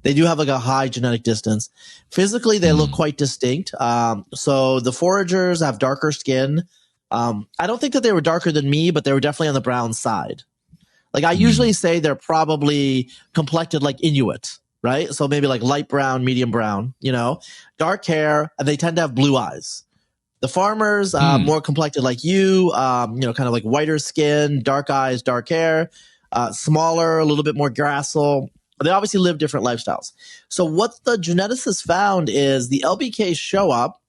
[SPEAKER 2] They do have like a high genetic distance. Physically, they look quite distinct. So the foragers have darker skin. I don't think that they were darker than me, but they were definitely on the brown side. Like I usually say they're probably complected like Inuit, right? So maybe like light brown, medium brown, you know, dark hair, and they tend to have blue eyes. The farmers, more complected like you know, kind of like whiter skin, dark eyes, dark hair, smaller, a little bit more gracile. They obviously live different lifestyles. So what the geneticists found is the LBK show up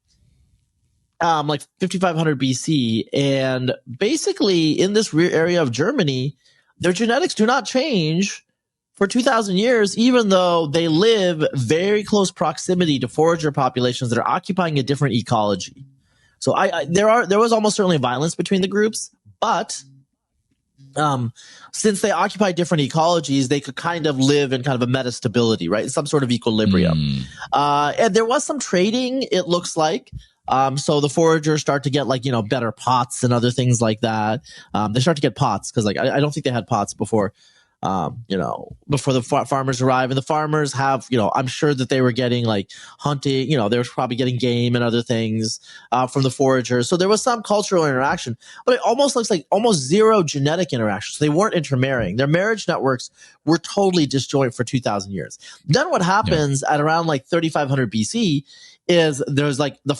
[SPEAKER 2] like 5,500 BC, and basically in this rear area of Germany, their genetics do not change for 2,000 years, even though they live very close proximity to forager populations that are occupying a different ecology. So there was almost certainly violence between the groups, but since they occupy different ecologies, they could kind of live in kind of a metastability, right? Some sort of equilibrium. And there was some trading, it looks like. So the foragers start to get like, you know, better pots and other things like that. They start to get pots because like, I don't think they had pots before, you know, before the farmers arrive. And the farmers have, you know, I'm sure that they were getting like hunting, you know, they were probably getting game and other things, from the foragers. So there was some cultural interaction, but it almost looks like almost zero genetic interaction. So they weren't intermarrying. Their marriage networks were totally disjoint for 2,000 years. Then what happens at around like 3,500 BC is there's like the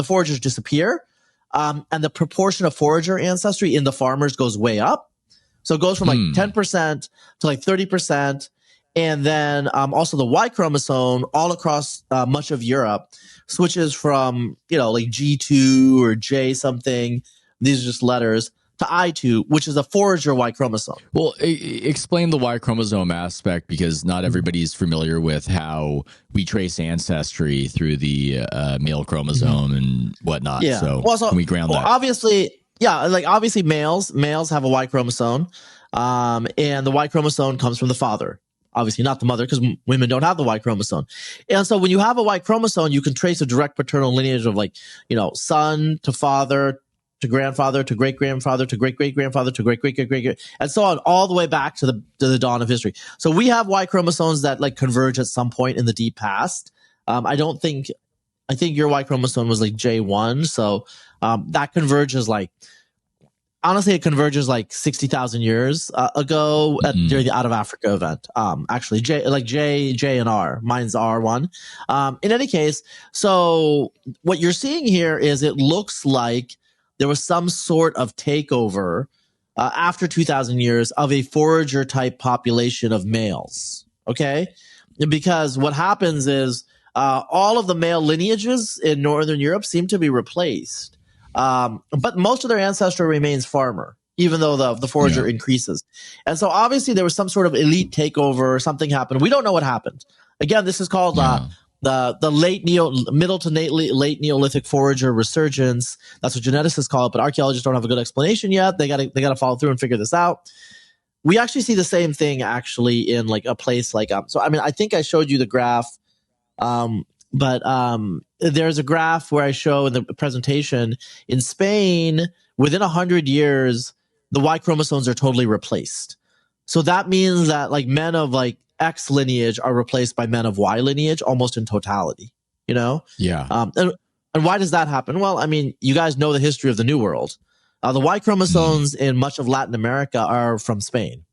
[SPEAKER 2] foragers disappear, and the proportion of forager ancestry in the farmers goes way up. So it goes from like 10% to like 30%. And then also the Y chromosome all across much of Europe switches from, you know, like G2 or J something. These are just letters, to I2, which is a forager Y chromosome.
[SPEAKER 1] Well, explain the Y chromosome aspect, because not everybody's familiar with how we trace ancestry through the male chromosome and whatnot.
[SPEAKER 2] Yeah.
[SPEAKER 1] So,
[SPEAKER 2] so
[SPEAKER 1] can we ground that?
[SPEAKER 2] Obviously, yeah, like obviously males have a Y chromosome, and the Y chromosome comes from the father. Obviously not the mother, because women don't have the Y chromosome. And so when you have a Y chromosome, you can trace a direct paternal lineage of like, you know, son to father to grandfather to great grandfather to great great grandfather to great great great great, and so on, all the way back to the dawn of history. So we have Y chromosomes that like converge at some point in the deep past. I think your Y chromosome was like J1, so that converges like, honestly, it converges like 60,000 years ago during the Out of Africa event. Actually, J and R. Mine's R1. In any case, so what you're seeing here is it looks like there was some sort of takeover after 2,000 years of a forager type population of males. Okay, because what happens is all of the male lineages in Northern Europe seem to be replaced. But most of their ancestry remains farmer, even though the forager increases. And so obviously there was some sort of elite takeover, something happened. We don't know what happened. Again, this is called the middle to late Neolithic forager resurgence. That's what geneticists call it, but archaeologists don't have a good explanation yet. They gotta follow through and figure this out. We actually see the same thing actually in like a place like so I mean, I think I showed you the graph. But there's a graph where I show in the presentation in Spain, within 100 years, the Y chromosomes are totally replaced. So that means that like men of like X lineage are replaced by men of Y lineage almost in totality, you know?
[SPEAKER 1] Yeah.
[SPEAKER 2] And And why does that happen? Well, I mean, you guys know the history of the New World. The Y chromosomes in much of Latin America are from Spain.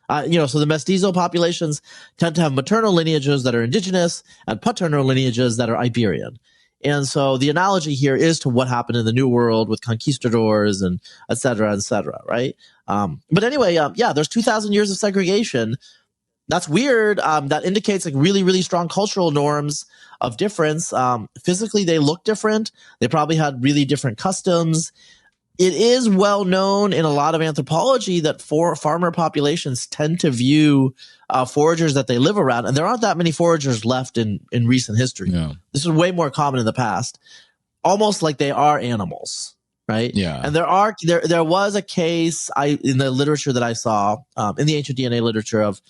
[SPEAKER 2] So the mestizo populations tend to have maternal lineages that are indigenous and paternal lineages that are Iberian. And so the analogy here is to what happened in the New World with conquistadors and et cetera, right? But anyway, there's 2,000 years of segregation. That's weird. That indicates like really, really strong cultural norms of difference. Physically, they look different. They probably had really different customs. It is well known in a lot of anthropology that farmer populations tend to view foragers that they live around, and there aren't that many foragers left in recent history.
[SPEAKER 1] Yeah.
[SPEAKER 2] This is way more common in the past, almost like they are animals, right?
[SPEAKER 1] Yeah.
[SPEAKER 2] And there was a case in the literature that I saw in the ancient DNA literature of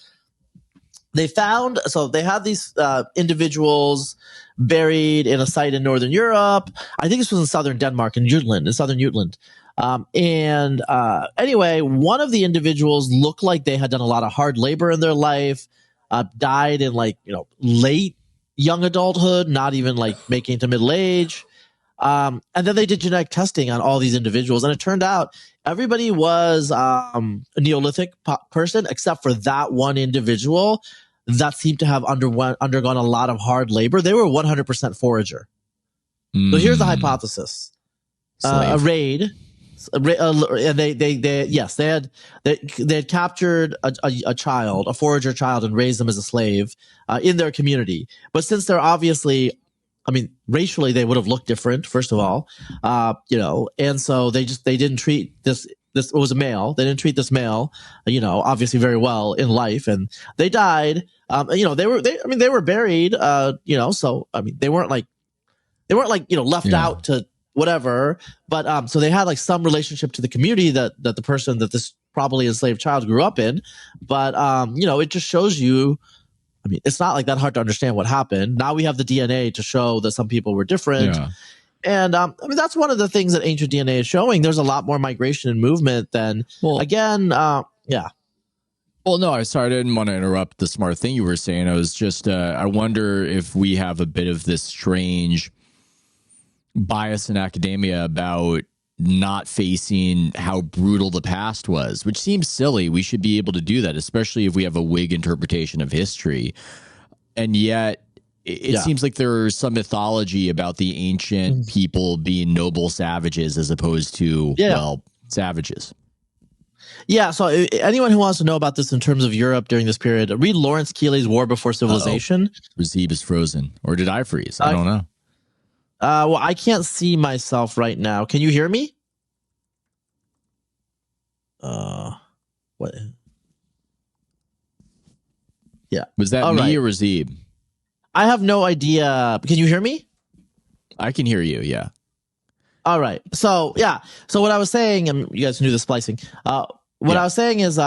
[SPEAKER 2] they had these individuals buried in a site in Northern Europe. I think this was in southern Denmark, in southern Jutland. Anyway, one of the individuals looked like they had done a lot of hard labor in their life, died in late young adulthood, not even like making it to middle age. And then they did genetic testing on all these individuals, and it turned out everybody was a Neolithic person except for that one individual that seemed to have undergone a lot of hard labor. They were 100% forager. So here's the hypothesis: a raid, and they had captured a child, a forager child, and raised them as a slave in their community. But since they're obviously, I mean, racially they would have looked different, first of all, and so they didn't treat this. This was a male. They didn't treat this male, obviously very well in life, and they died. They were buried. So I mean, they weren't like left out to whatever. But so they had like some relationship to the community that the person that this probably enslaved child grew up in. But it just shows you. I mean, it's not like that hard to understand what happened. Now we have the DNA to show that some people were different. Yeah. And that's one of the things that ancient DNA is showing. There's a lot more migration and movement than, yeah.
[SPEAKER 1] Well, no, I didn't want to interrupt the smart thing you were saying. I was just, I wonder if we have a bit of this strange bias in academia about not facing how brutal the past was, which seems silly. We should be able to do that, especially if we have a Whig interpretation of history. And yet, it seems like there's some mythology about the ancient people being noble savages as opposed to, savages.
[SPEAKER 2] Yeah, so anyone who wants to know about this in terms of Europe during this period, read Lawrence Keeley's War Before Civilization.
[SPEAKER 1] Razib is frozen. Or did I freeze? I don't know.
[SPEAKER 2] Well, I can't see myself right now. Can you hear me? What? Yeah.
[SPEAKER 1] Was that me or Razib?
[SPEAKER 2] I have no idea. Can you hear me?
[SPEAKER 1] I can hear you, yeah.
[SPEAKER 2] All right. So, So what I was saying, you guys knew the splicing. I was saying is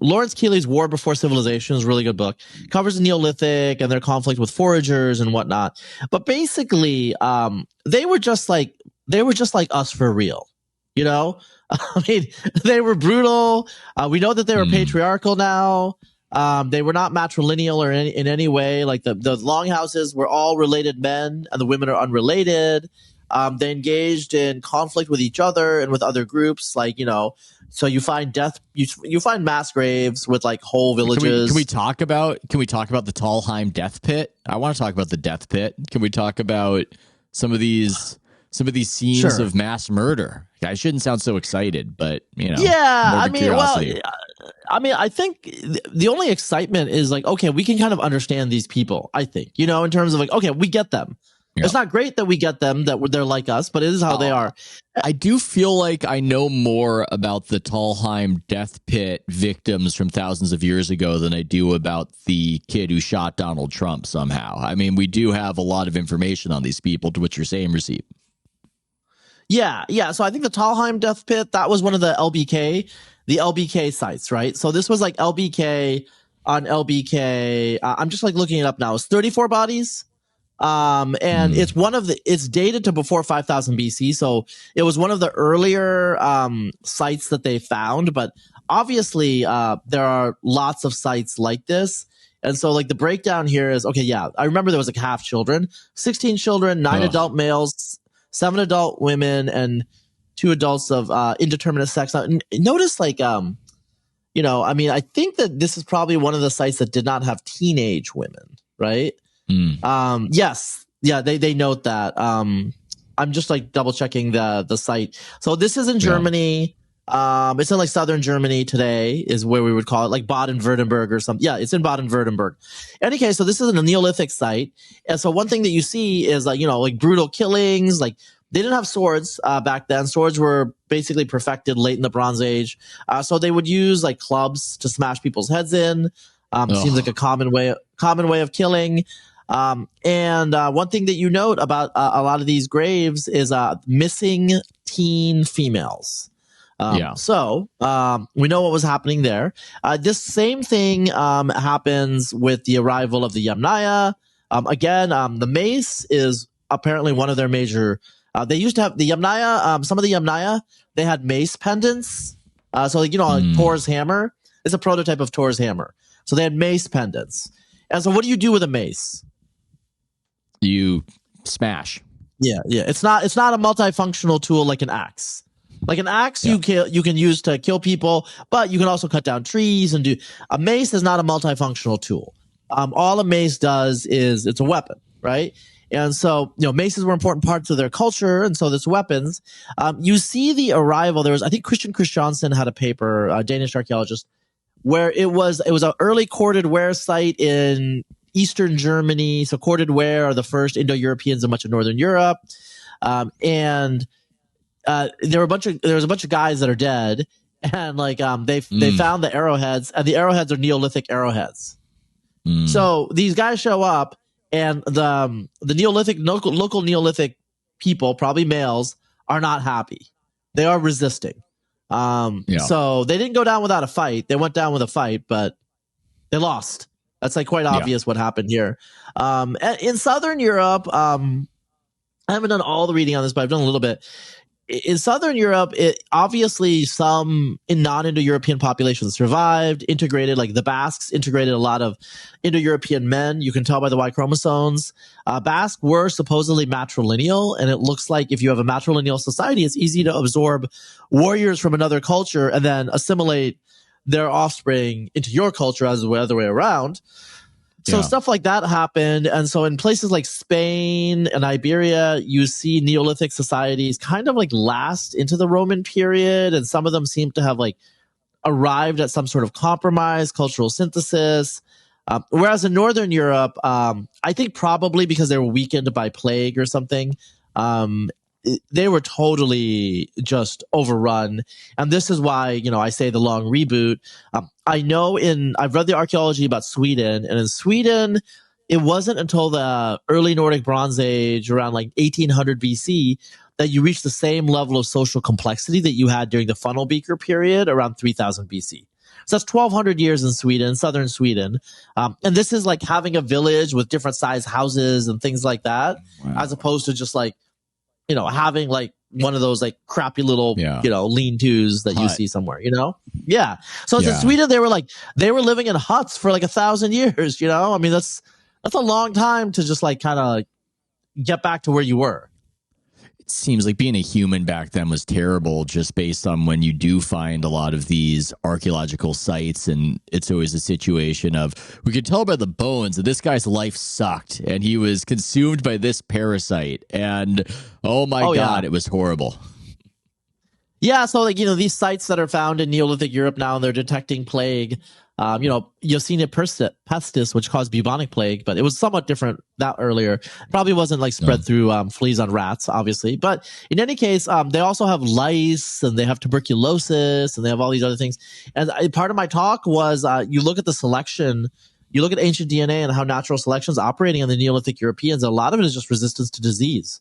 [SPEAKER 2] Lawrence Keeley's War Before Civilization is a really good book. It covers the Neolithic and their conflict with foragers and whatnot. But basically, they were just like us for real. I mean, they were brutal. We know that they were patriarchal now. They were not matrilineal or in any way. Like the longhouses were all related men, and the women are unrelated. They engaged in conflict with each other and with other groups. So you find death. You find mass graves with like whole villages.
[SPEAKER 1] Can we talk about the Talheim death pit? I want to talk about the death pit. Can we talk about some of these scenes of mass murder? I shouldn't sound so excited, but curiosity.
[SPEAKER 2] I think the only excitement is like, okay, we can kind of understand these people, I think, in terms of like, okay, we get them. Yeah. It's not great that we get them, that they're like us, but it is how they are.
[SPEAKER 1] I do feel like I know more about the Talheim death pit victims from thousands of years ago than I do about the kid who shot Donald Trump somehow. I mean, we do have a lot of information on these people, to what you're saying, Razib.
[SPEAKER 2] Yeah. So I think the Talheim death pit, that was one of the LBK sites, right? So this was like LBK on LBK. I'm just like looking it up now. It's 34 bodies. And it's dated to before 5000 BC. So it was one of the earlier, sites that they found, but obviously, there are lots of sites like this. And so like the breakdown here is, okay, yeah, I remember there was like half children, 16 children, 9 adult males, 7 adult women, and 2 adults of indeterminate sex. Now, notice like, you know, I mean, I think that this is probably one of the sites that did not have teenage women, right? Yes. Yeah, they note that. I'm just like double checking the site. So this is in Germany. It's in like southern Germany today is where we would call it, like Baden-Württemberg or something. Yeah, it's in Baden-Württemberg. In any case, so this is a Neolithic site. And so one thing that you see is like, you know, like brutal killings. Like they didn't have swords back then. Swords were basically perfected late in the Bronze Age. So they would use like clubs to smash people's heads in. Seems like a common way of killing. And one thing that you note about a lot of these graves is missing teen females. So we know what was happening there. This same thing happens with the arrival of the Yamnaya. Again, the mace is apparently one of their major. They used to have the Yamnaya. Some of the Yamnaya, they had mace pendants. So like, you know, like Thor's hammer. It's a prototype of Thor's hammer. So they had mace pendants. And so what do you do with a mace?
[SPEAKER 1] You smash.
[SPEAKER 2] Yeah. It's not a multifunctional tool like an axe. Like an axe, you can use to kill people, but you can also cut down trees and do. A mace is not a multifunctional tool. All a mace does is it's a weapon, right? And so, you know, maces were important parts of their culture, and so there's weapons. You see the arrival. There was, I think, Christian Christiansen had a paper, a Danish archaeologist, where it was an early corded ware site in Eastern Germany. So corded ware are the first Indo-Europeans in much of Northern Europe, and there was a bunch of guys that are dead, and like they found the arrowheads, and the arrowheads are Neolithic arrowheads. So these guys show up, and the Neolithic local Neolithic people, probably males, are not happy. They are resisting. So they didn't go down without a fight. They went down with a fight, but they lost. That's like quite obvious what happened here. In Southern Europe, I haven't done all the reading on this, but I've done a little bit. In Southern Europe, obviously some non-Indo-European populations survived, integrated, like the Basques integrated a lot of Indo-European men. You can tell by the Y chromosomes. Basques were supposedly matrilineal, and it looks like if you have a matrilineal society, it's easy to absorb warriors from another culture and then assimilate their offspring into your culture as the other way around. So stuff like that happened. And so in places like Spain and Iberia, you see Neolithic societies kind of like last into the Roman period. And some of them seem to have like arrived at some sort of compromise, cultural synthesis. Whereas in Northern Europe, I think probably because they were weakened by plague or something, they were totally just overrun. And this is why, you know, I say the long reboot. I've read the archaeology about Sweden, and in Sweden, it wasn't until the early Nordic Bronze Age, around like 1800 BC, that you reached the same level of social complexity that you had during the funnel beaker period around 3000 BC. So that's 1200 years in Sweden, southern Sweden. And this is like having a village with different size houses and things like that, as opposed to just like, you know, having like one of those like crappy little, you know, lean-tos that you see somewhere, you know? Yeah. So in Sweden, they were living in huts for like 1,000 years, you know? I mean, that's a long time to just like kind of get back to where you were.
[SPEAKER 1] It seems like being a human back then was terrible, just based on when you do find a lot of these archaeological sites, and it's always a situation of, we could tell by the bones that this guy's life sucked and he was consumed by this parasite, and oh my god, it was horrible.
[SPEAKER 2] Yeah, so like, you know, these sites that are found in Neolithic Europe now, and they're detecting plague. You know, Yersinia pestis, which caused bubonic plague, but it was somewhat different that earlier. Probably wasn't like spread through fleas on rats, obviously. But in any case, they also have lice, and they have tuberculosis, and they have all these other things. And part of my talk was you look at the selection, you look at ancient DNA and how natural selection is operating on the Neolithic Europeans. A lot of it is just resistance to disease.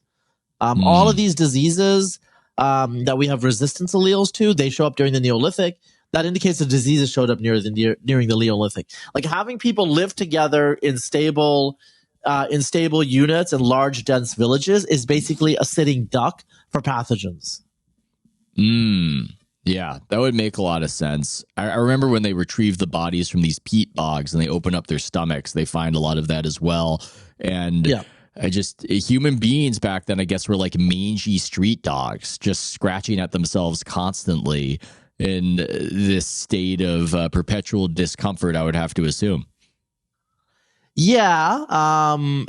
[SPEAKER 2] All of these diseases that we have resistance alleles to, they show up during the Neolithic. That indicates the diseases showed up during the Neolithic. Like having people live together in stable units in large, dense villages is basically a sitting duck for pathogens.
[SPEAKER 1] Yeah, that would make a lot of sense. I remember when they retrieve the bodies from these peat bogs and they open up their stomachs, they find a lot of that as well. And
[SPEAKER 2] Yeah.
[SPEAKER 1] human beings back then, I guess, were like mangy street dogs, just scratching at themselves constantly in this state of perpetual discomfort, I would have to assume.
[SPEAKER 2] Yeah. In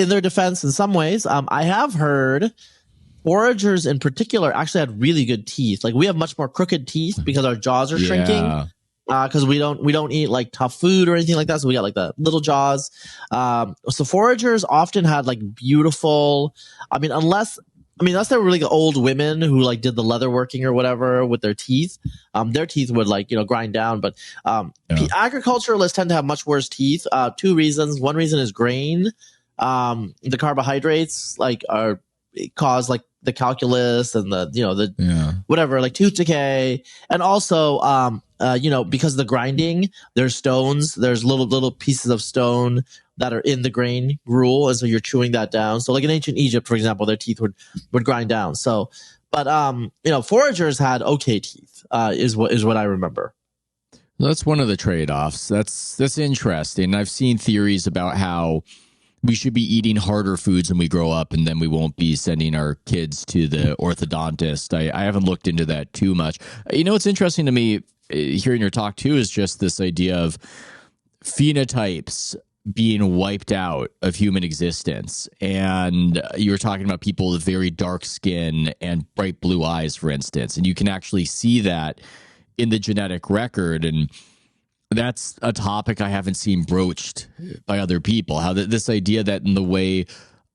[SPEAKER 2] their defense, in some ways, I have heard foragers in particular actually had really good teeth. Like we have much more crooked teeth because our jaws are shrinking. Because we don't eat like tough food or anything like that, so we got like the little jaws. So foragers often had like beautiful. Unless they were really old women who like did the leather working or whatever with their teeth. Their teeth would like grind down. But agriculturalists tend to have much worse teeth. Two reasons. One reason is grain. The carbohydrates cause like the calculus and whatever, like tooth decay. And also, because of the grinding, there's stones, there's little pieces of stone that are in the grain gruel. And so you're chewing that down. So like in ancient Egypt, for example, their teeth would grind down. So, but, foragers had okay teeth, is what I remember.
[SPEAKER 1] That's one of the trade-offs. That's interesting. I've seen theories about how we should be eating harder foods when we grow up, and then we won't be sending our kids to the orthodontist. I haven't looked into that too much. What's interesting to me hearing your talk too is just this idea of phenotypes being wiped out of human existence. And you were talking about people with very dark skin and bright blue eyes, for instance, and you can actually see that in the genetic record. And that's a topic I haven't seen broached by other people. How this idea that in the way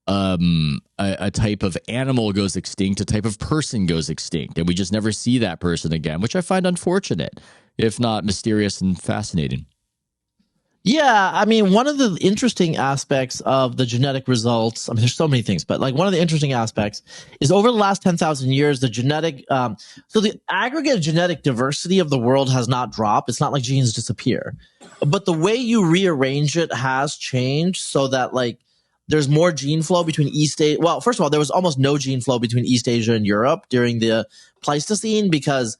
[SPEAKER 1] a type of animal goes extinct, a type of person goes extinct, and we just never see that person again, which I find unfortunate, if not mysterious and fascinating.
[SPEAKER 2] Yeah, one of the interesting aspects of the genetic results, there's so many things, but like one of the interesting aspects is over the last 10,000 years, the genetic, so the aggregate genetic diversity of the world has not dropped. It's not like genes disappear, but the way you rearrange it has changed so that like there's more gene flow between East Asia. Well, first of all, there was almost no gene flow between East Asia and Europe during the Pleistocene because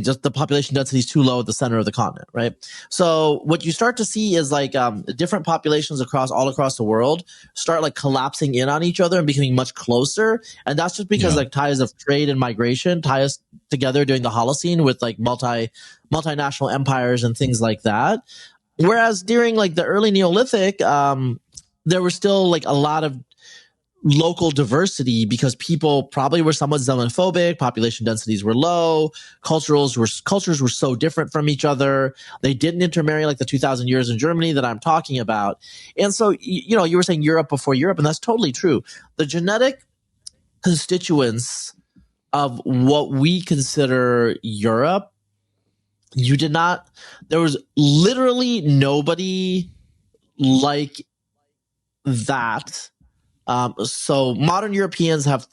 [SPEAKER 2] just the population density is too low at the center of the continent, right? So what you start to see is like different populations all across the world start like collapsing in on each other and becoming much closer. And that's just because like ties of trade and migration tie us together during the Holocene with like multinational empires and things like that. Whereas during like the early Neolithic, there was still like a lot of local diversity because people probably were somewhat xenophobic, population densities were low, cultures were so different from each other. They didn't intermarry like the 2,000 years in Germany that I'm talking about. And so, you were saying Europe before Europe, and that's totally true. The genetic constituents of what we consider Europe, there was literally nobody like that. So modern Europeans have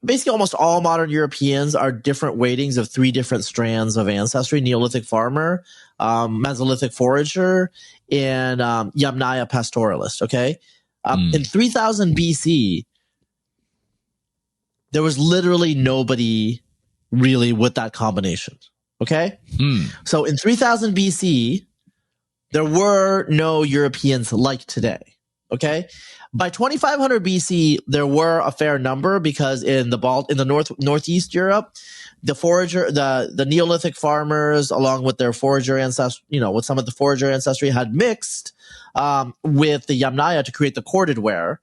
[SPEAKER 2] basically almost all modern Europeans are different weightings of three different strands of ancestry: Neolithic farmer, Mesolithic forager, and Yamnaya pastoralist. Okay. In 3000 BC, there was literally nobody really with that combination. Okay. So in 3000 BC, there were no Europeans like today. Okay. By 2500 BC, there were a fair number because in the northeast Europe, the Neolithic farmers, along with their forager ancestry, with some of the forager ancestry, had mixed with the Yamnaya to create the corded ware,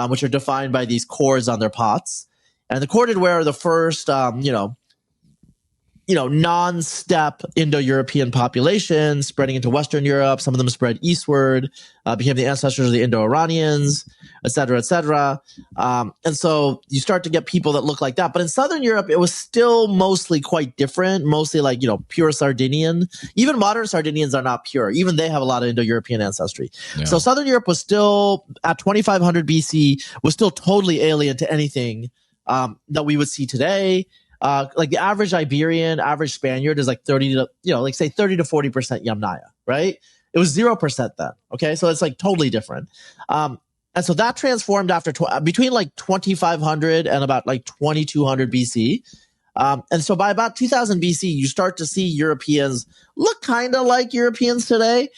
[SPEAKER 2] which are defined by these cords on their pots. And the corded ware are the first, non-steppe Indo-European population spreading into Western Europe. Some of them spread eastward, became the ancestors of the Indo-Iranians, et cetera, et cetera. And so you start to get people that look like that. But in Southern Europe, it was still mostly quite different, mostly like, pure Sardinian. Even modern Sardinians are not pure. Even they have a lot of Indo-European ancestry. Yeah. So Southern Europe was still, at 2500 BC, was still totally alien to anything that we would see today. Like the average Iberian, average Spaniard is like 30 to 40% Yamnaya, right? It was 0% then. Okay. So it's like totally different. And so that transformed after between like 2500 and about like 2200 BC. And so by about 2000 BC, you start to see Europeans look kind of like Europeans today.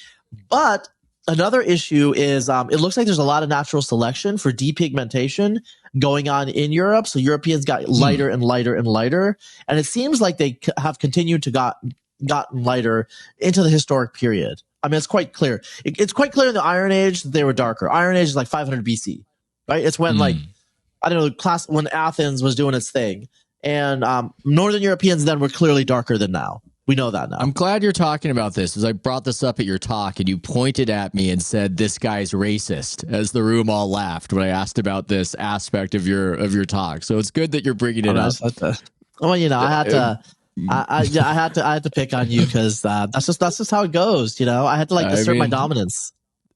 [SPEAKER 2] But another issue is it looks like there's a lot of natural selection for depigmentation going on in Europe. So Europeans got lighter and lighter and lighter. And it seems like they have continued to gotten lighter into the historic period. I mean, it's quite clear. It's quite clear in the Iron Age that they were darker. Iron Age is like 500 BC, right? It's when like, I don't know, when Athens was doing its thing. And Northern Europeans then were clearly darker than now. We know that now.
[SPEAKER 1] I'm glad you're talking about this, because I brought this up at your talk and you pointed at me and said, this guy's racist, as the room all laughed when I asked about this aspect of your talk. So it's good that you're bringing it up.
[SPEAKER 2] Well, you know, I had to pick on you because that's just how it goes. You know, I had to like assert my dominance.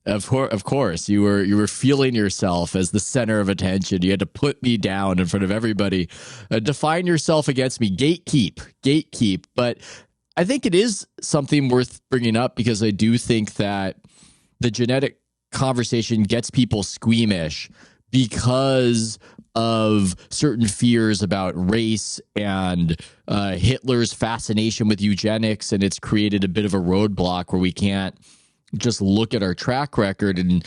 [SPEAKER 1] Of course, you were feeling yourself as the center of attention. You had to put me down in front of everybody, define yourself against me, gatekeep. But I think it is something worth bringing up, because I do think that the genetic conversation gets people squeamish because of certain fears about race and Hitler's fascination with eugenics, and it's created a bit of a roadblock where we can't just look at our track record. And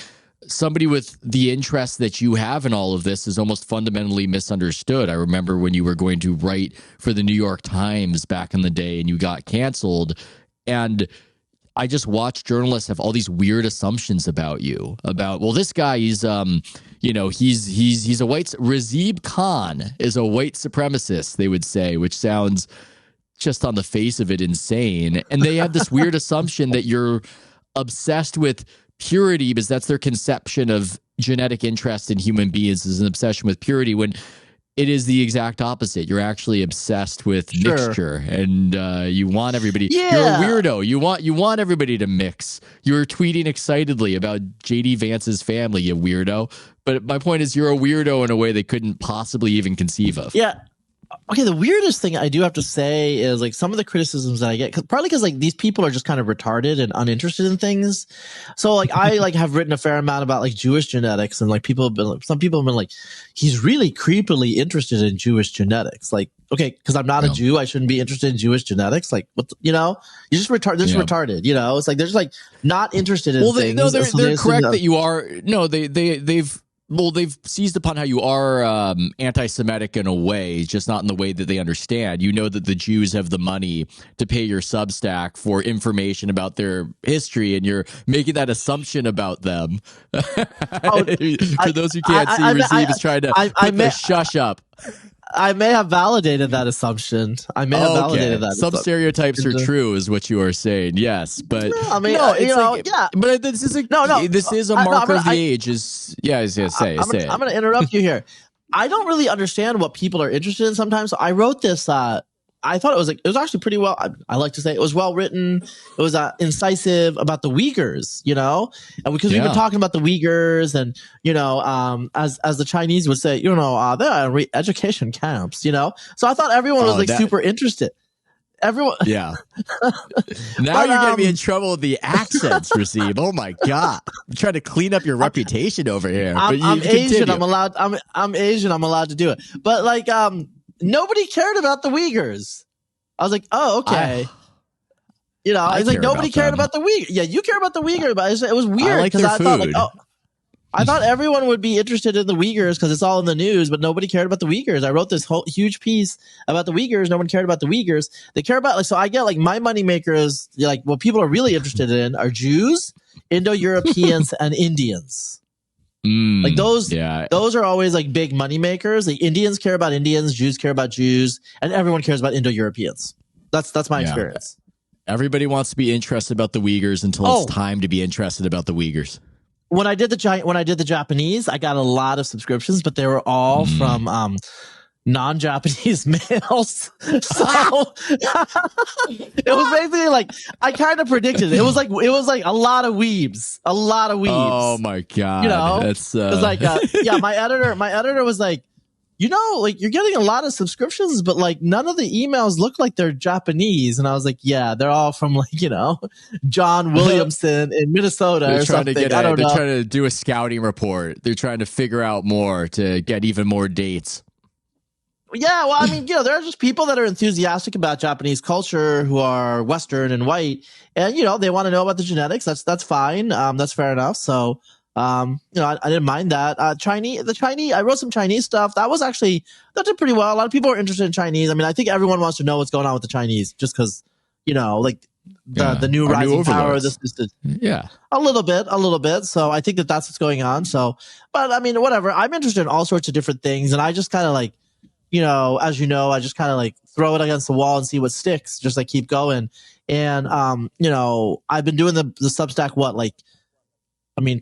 [SPEAKER 1] somebody with the interest that you have in all of this is almost fundamentally misunderstood. I remember when you were going to write for the New York Times back in the day and you got canceled, and I just watched journalists have all these weird assumptions about you, about, well, this guy, he's he's a white, Razib Khan is a white supremacist, they would say, which sounds just on the face of it insane. And they have this weird assumption that you're obsessed with purity, because that's their conception of genetic interest in human beings, is an obsession with purity, when it is the exact opposite. You're actually obsessed with mixture, and you want everybody. Yeah. You're a weirdo. You want everybody to mix. You were tweeting excitedly about JD Vance's family, you weirdo. But my point is, you're a weirdo in a way they couldn't possibly even conceive of.
[SPEAKER 2] Yeah. Okay, the weirdest thing I do have to say is like some of the criticisms that I get, partly because like these people are just kind of retarded and uninterested in things. So like I like have written a fair amount about like Jewish genetics, and like some people have been like, he's really creepily interested in Jewish genetics. Like, okay, because I'm not a Jew, I shouldn't be interested in Jewish genetics. Like, what you know, you're just retarded. You know, it's like they're just like not interested in things.
[SPEAKER 1] No, they're correct that you are. No, they've seized upon how you are anti-Semitic in a way, just not in the way that they understand. You know that the Jews have the money to pay your Substack for information about their history, and you're making that assumption about them. For those who can't see, Razib is trying to put the shush up.
[SPEAKER 2] I may have validated that assumption.
[SPEAKER 1] Some stereotypes are true, is what you are saying. Yes, but
[SPEAKER 2] no, But
[SPEAKER 1] this is This is a marker of the age. I'm
[SPEAKER 2] going to interrupt you here. I don't really understand what people are interested in sometimes. So I wrote this. I thought it was actually pretty well. I like to say it was well written. It was incisive about the Uyghurs, you know, and because we've been talking about the Uyghurs, and you know, as the Chinese would say, you know, they're in re-education camps, you know. So I thought everyone was super interested. Everyone,
[SPEAKER 1] yeah. Now you're gonna be in trouble with the accents, Razib. Oh my god, I'm trying to clean up your reputation over here.
[SPEAKER 2] I'm Asian. I'm allowed. I'm Asian. I'm allowed to do it. But like, nobody cared about the Uyghurs. I was like, oh, okay. You know, I was like, nobody cared about the Uyghurs. Yeah, you care about the Uyghurs, but it was weird because I thought like, I thought everyone would be interested in the Uyghurs because it's all in the news, but nobody cared about the Uyghurs. I wrote this whole huge piece about the Uyghurs. No one cared about the Uyghurs. They care about, like, so I get like my moneymaker is like what people are really interested in are Jews, Indo-Europeans, and Indians. Like those are always like big money makers. Like Indians care about Indians, Jews care about Jews, and everyone cares about Indo-Europeans. That's my experience.
[SPEAKER 1] Everybody wants to be interested about the Uyghurs until it's time to be interested about the Uyghurs.
[SPEAKER 2] When I did the Japanese, I got a lot of subscriptions, but they were all from non-Japanese males. So it was basically like I kind of predicted it. It was like a lot of weebs.
[SPEAKER 1] Oh my god!
[SPEAKER 2] You know,
[SPEAKER 1] it's
[SPEAKER 2] it was like my editor was like, you know, like you're getting a lot of subscriptions, but like none of the emails look like they're Japanese. And I was like, yeah, they're all from like, you know, John Williamson in Minnesota or something. They're trying
[SPEAKER 1] to do a scouting report. They're trying to figure out more to get even more dates.
[SPEAKER 2] Yeah, well, I mean, there are just people that are enthusiastic about Japanese culture who are Western and white, and they want to know about the genetics. That's fine. That's fair enough. So, I didn't mind that. The Chinese, I wrote some Chinese stuff. That did pretty well. A lot of people are interested in Chinese. I mean, I think everyone wants to know what's going on with the Chinese, just because, like the new rising power. This
[SPEAKER 1] yeah,
[SPEAKER 2] a little bit. So I think that's what's going on. So, but I mean, whatever. I'm interested in all sorts of different things, and I just kind of like. As I just kind of like throw it against the wall and see what sticks, just like keep going. And, I've been doing the Substack,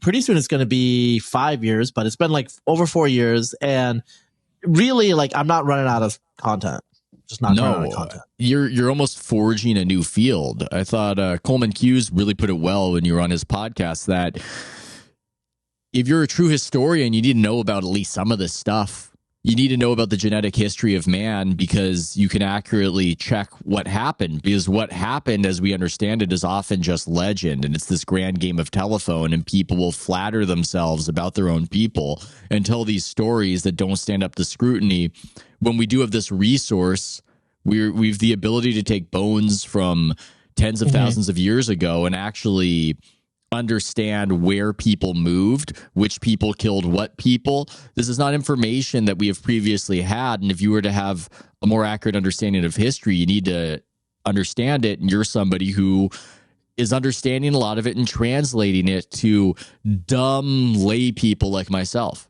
[SPEAKER 2] pretty soon it's going to be 5 years, but it's been like over 4 years. And really, like, I'm not running out of content. Just not running out of content.
[SPEAKER 1] You're almost forging a new field. I thought Coleman Hughes really put it well when you were on his podcast that if you're a true historian, you need to know about at least some of this stuff. You need to know about the genetic history of man because you can accurately check what happened. Because what happened, as we understand it, is often just legend. And it's this grand game of telephone. And people will flatter themselves about their own people and tell these stories that don't stand up to scrutiny. When we do have this resource, we've the ability to take bones from tens of thousands of years ago and actually understand where people moved, which people killed what people. This is not information that we have previously had. And if you were to have a more accurate understanding of history, you need to understand it. And you're somebody who is understanding a lot of it and translating it to dumb lay people like myself.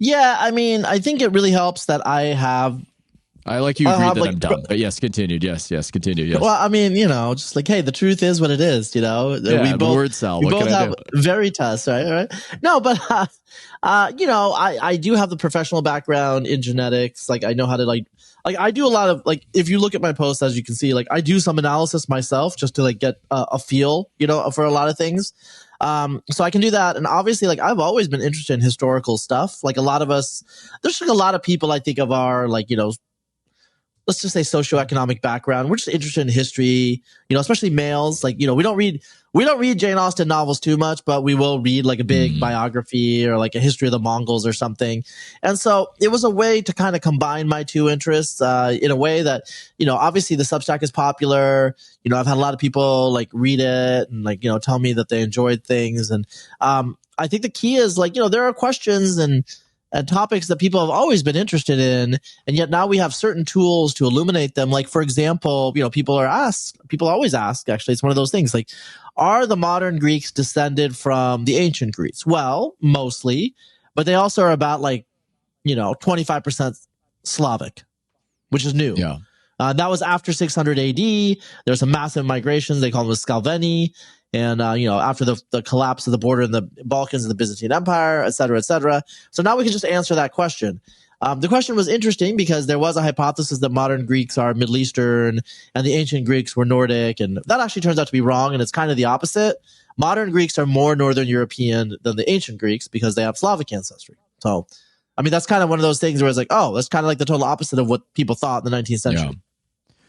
[SPEAKER 2] Yeah, I mean, I think it really helps that I
[SPEAKER 1] like you agree that I'm dumb, but yes, continued. Yes, continue. Yes.
[SPEAKER 2] Well, I mean, just like, hey, the truth is what it is,
[SPEAKER 1] Yeah,
[SPEAKER 2] we both,
[SPEAKER 1] word cell.
[SPEAKER 2] We both have Veritas, right? No, but, I do have the professional background in genetics. Like, I know how to like I do a lot of, like, if you look at my posts, as you can see, like, I do some analysis myself just to like get a feel, for a lot of things. So I can do that. And obviously, like, I've always been interested in historical stuff. Like, a lot of us, there's like a lot of people I think of are like, let's just say socioeconomic background. We're just interested in history, especially males. Like, we don't read Jane Austen novels too much, but we will read like a big biography or like a history of the Mongols or something. And so it was a way to kind of combine my two interests, in a way that, obviously the Substack is popular. I've had a lot of people like read it and like, tell me that they enjoyed things. And, I think the key is like, there are questions and topics that people have always been interested in, and yet now we have certain tools to illuminate them. Like, for example, people always ask, actually, it's one of those things, like, are the modern Greeks descended from the ancient Greeks? Well, mostly, but they also are about 25% Slavic, which is new.
[SPEAKER 1] Yeah.
[SPEAKER 2] That was after 600 AD. There's some massive migrations. They call them the Scalveni. And, after the collapse of the border in the Balkans and the Byzantine Empire, et cetera, et cetera. So now we can just answer that question. The question was interesting because there was a hypothesis that modern Greeks are Middle Eastern and the ancient Greeks were Nordic. And that actually turns out to be wrong. And it's kind of the opposite. Modern Greeks are more Northern European than the ancient Greeks because they have Slavic ancestry. So, I mean, that's kind of one of those things where it's like, oh, that's kind of like the total opposite of what people thought in the 19th century.
[SPEAKER 1] Yeah.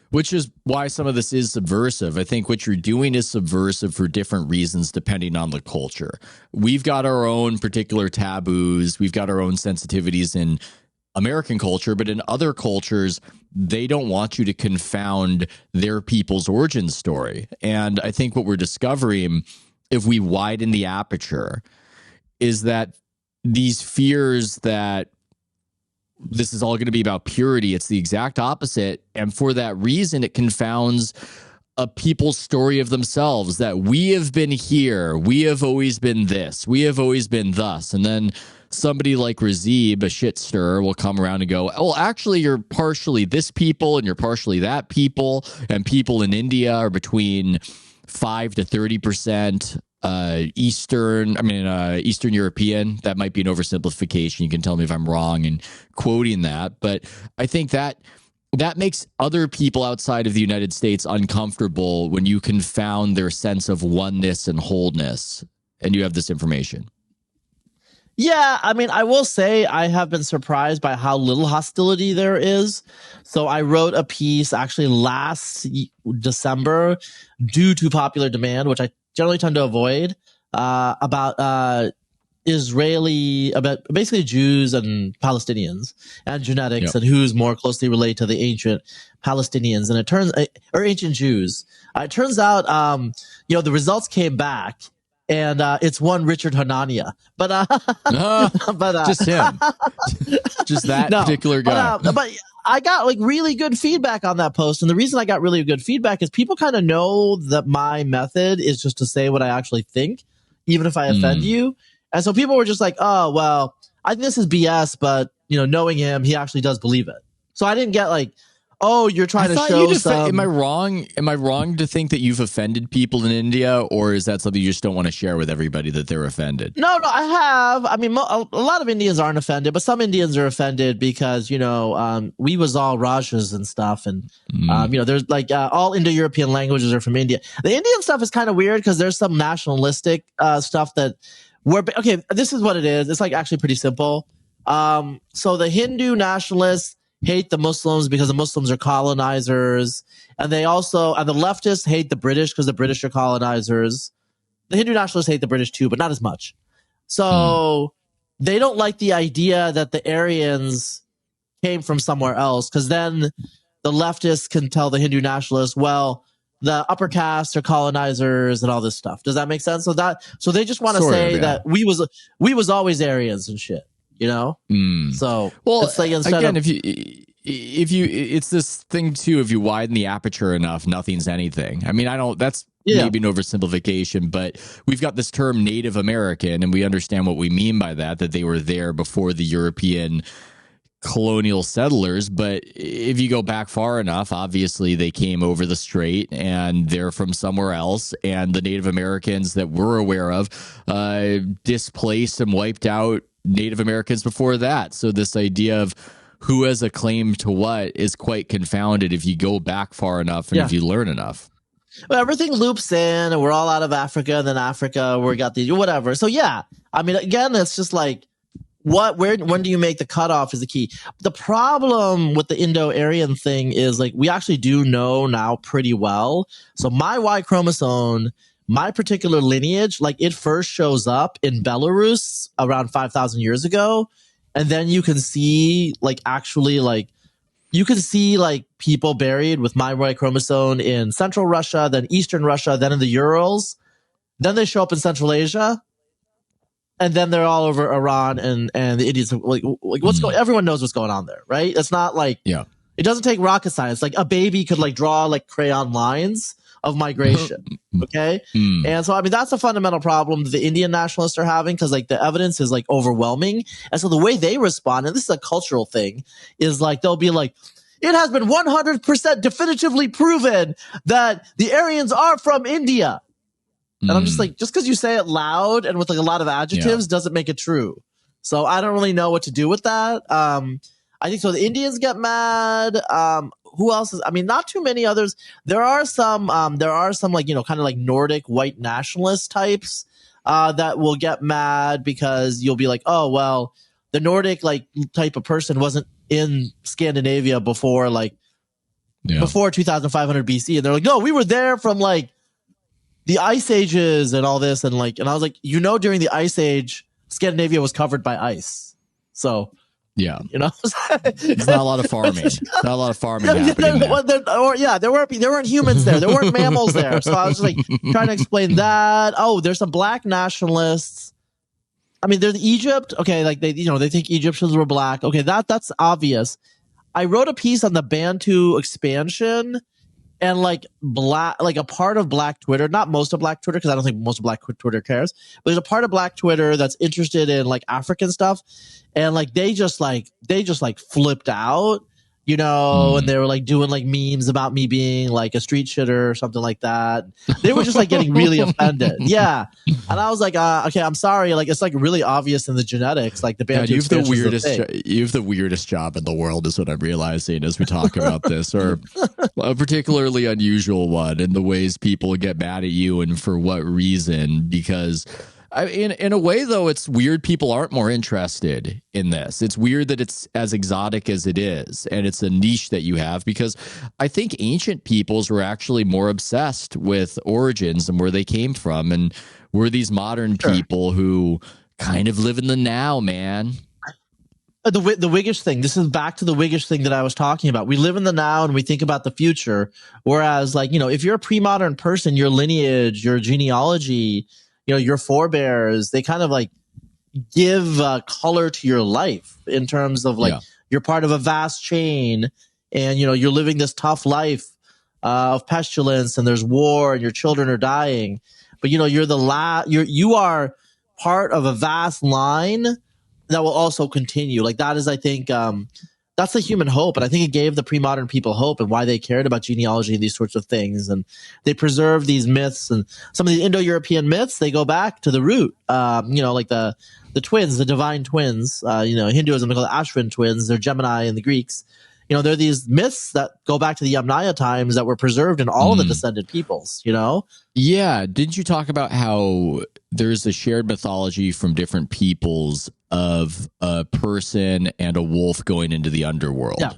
[SPEAKER 1] Which is why some of this is subversive. I think what you're doing is subversive for different reasons depending on the culture. We've got our own particular taboos. We've got our own sensitivities in American culture, but in other cultures, they don't want you to confound their people's origin story. And I think what we're discovering, if we widen the aperture, is that these fears that this is all going to be about purity, it's the exact opposite. And for that reason, it confounds a people's story of themselves, that we have been here, we have always been this, we have always been thus. And then somebody like Razib, a shit stirrer, will come around and go, well, actually, you're partially this people and you're partially that people, and people in India are between 5 to 30% Eastern European. That might be an oversimplification. You can tell me if I'm wrong in quoting that, but I think that makes other people outside of the United States uncomfortable when you confound their sense of oneness and wholeness, and you have this information.
[SPEAKER 2] Yeah, I mean, I will say I have been surprised by how little hostility there is. So I wrote a piece actually last December due to popular demand, which I generally tend to avoid, about Israeli, about basically Jews and Palestinians and genetics and who's more closely related to the ancient Palestinians and or ancient Jews. It turns out, the results came back and it's one Richard Hanania, but
[SPEAKER 1] just him, just that particular guy.
[SPEAKER 2] But I got like really good feedback on that post. And the reason I got really good feedback is people kind of know that my method is just to say what I actually think, even if I offend you. And so people were just like, oh, well, I think this is BS, but knowing him, he actually does believe it. So I didn't get like, oh, you're trying to show some.
[SPEAKER 1] Am I wrong? Am I wrong to think that you've offended people in India, or is that something you just don't want to share with everybody that they're offended?
[SPEAKER 2] No, I have. I mean, a lot of Indians aren't offended, but some Indians are offended because we was all Rajas and stuff, and there's like all Indo-European languages are from India. The Indian stuff is kind of weird because there's some nationalistic stuff that okay. This is what it is. It's like actually pretty simple. So the Hindu nationalists hate the Muslims because the Muslims are colonizers. And the leftists hate the British because the British are colonizers. The Hindu nationalists hate the British too, but not as much. So they don't like the idea that the Aryans came from somewhere else, because then the leftists can tell the Hindu nationalists, well, the upper castes are colonizers and all this stuff. Does that make sense? So they just want to say that we was always Aryans and shit. So it's like instead
[SPEAKER 1] again,
[SPEAKER 2] of,
[SPEAKER 1] if you it's this thing too, if you widen the aperture enough, nothing's anything. I mean, that's maybe an oversimplification, but we've got this term Native American, and we understand what we mean by that they were there before the European colonial settlers. But if you go back far enough, obviously they came over the strait and they're from somewhere else, and the Native Americans that we're aware of displaced and wiped out Native Americans before that. So this idea of who has a claim to what is quite confounded if you go back far enough and if you learn enough.
[SPEAKER 2] Well, everything loops in, and we're all out of Africa, and then Africa, we got these, whatever. So I mean, again, it's just like, when do you make the cutoff is the key. The problem with the Indo-Aryan thing is like, we actually do know now pretty well. So my Y chromosome, my particular lineage, like it first shows up in Belarus around 5,000 years ago. And then you can see people buried with my Y chromosome in Central Russia, then Eastern Russia, then in the Urals. Then they show up in Central Asia. And then they're all over Iran and the Indians. Like what's going, everyone knows what's going on there, right? It's not like, it doesn't take rocket science. Like a baby could like draw like crayon lines of migration. Okay. And so, I mean, that's a fundamental problem that the Indian nationalists are having, because like the evidence is like overwhelming. And so the way they respond, and this is a cultural thing, is like, they'll be like, it has been 100% definitively proven that the Aryans are from India. And I'm just like, just because you say it loud and with like a lot of adjectives doesn't make it true. So I don't really know what to do with that. I think so. The Indians get mad. Who else is? I mean, not too many others. There are some like kind of like Nordic white nationalist types that will get mad because you'll be like, oh well, the Nordic like type of person wasn't in Scandinavia before before 2500 BC, and they're like, no, we were there from like the ice ages and all this, and I was like, during the ice age, Scandinavia was covered by ice, so.
[SPEAKER 1] Yeah, it's not a lot of farming. Not a lot of farming happening there.
[SPEAKER 2] There weren't humans there. There weren't mammals there. So I was just like trying to explain that. Oh, there's some black nationalists. I mean, there's Egypt. Okay, like they think Egyptians were black. Okay, that's obvious. I wrote a piece on the Bantu expansion. And like a part of Black Twitter, not most of Black Twitter, because I don't think most of Black Twitter cares, but there's a part of Black Twitter that's interested in like African stuff, and like they just flipped out, and they were like doing like memes about me being like a street shitter or something like that. They were just like getting really offended. Yeah. And I was like, okay, I'm sorry. Like, it's like really obvious in the genetics, like the Bantu
[SPEAKER 1] you have the weirdest job in the world is what I'm realizing as we talk about this, or a particularly unusual one in the ways people get mad at you and for what reason, because in a way, though, it's weird people aren't more interested in this. It's weird that it's as exotic as it is, and it's a niche that you have, because I think ancient peoples were actually more obsessed with origins and where they came from, and we're these modern people who kind of live in the now, man.
[SPEAKER 2] The Whiggish thing. This is back to the Whiggish thing that I was talking about. We live in the now and we think about the future. Whereas, like, you know, if you're a pre-modern person, your lineage, your genealogy, you know, your forebears, they kind of like give color to your life in terms of like you're part of a vast chain, and you know you're living this tough life of pestilence, and there's war, and your children are dying. But you know you're you are part of a vast line that will also continue. Like that is, I think, that's the human hope. And I think it gave the pre-modern people hope and why they cared about genealogy and these sorts of things. And they preserve these myths, and some of the Indo-European myths, they go back to the root, you know, like the twins, the divine twins, you know, Hinduism, they call it Ashvin twins. They're Gemini in the Greeks. You know, they're these myths that go back to the Yamnaya times that were preserved in all of the descended peoples, you know?
[SPEAKER 1] Yeah. Didn't you talk about how there's a shared mythology from different peoples of a person and a wolf going into the underworld?
[SPEAKER 2] Yeah.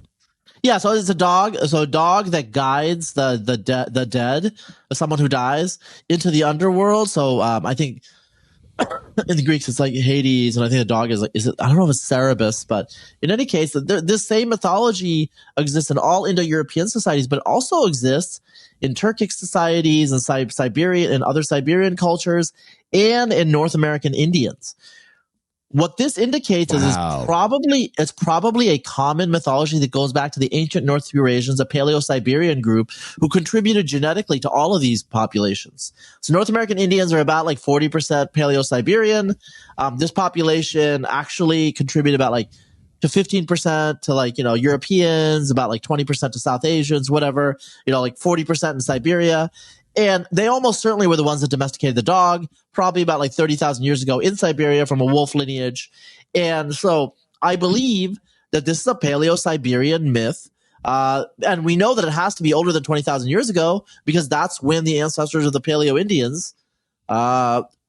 [SPEAKER 2] Yeah, so it's a dog. So a dog that guides the dead, someone who dies, into the underworld. So I think in the Greeks it's like Hades, and I think the dog is like, I don't know if it's Cerberus, but in any case, this same mythology exists in all Indo-European societies, but it also exists in Turkic societies and Siberian and other Siberian cultures, and in North American Indians. What this indicates is it's probably a common mythology that goes back to the ancient North Eurasians, a Paleo-Siberian group who contributed genetically to all of these populations. So North American Indians are about like 40% Paleo-Siberian. This population actually contributed about like to 15% to like, you know, Europeans, about like 20% to South Asians, whatever, you know, like 40% in Siberia. And they almost certainly were the ones that domesticated the dog, probably about like 30,000 years ago in Siberia from a wolf lineage. And so I believe that this is a Paleo-Siberian myth. And we know that it has to be older than 20,000 years ago because that's when the ancestors of the Paleo-Indians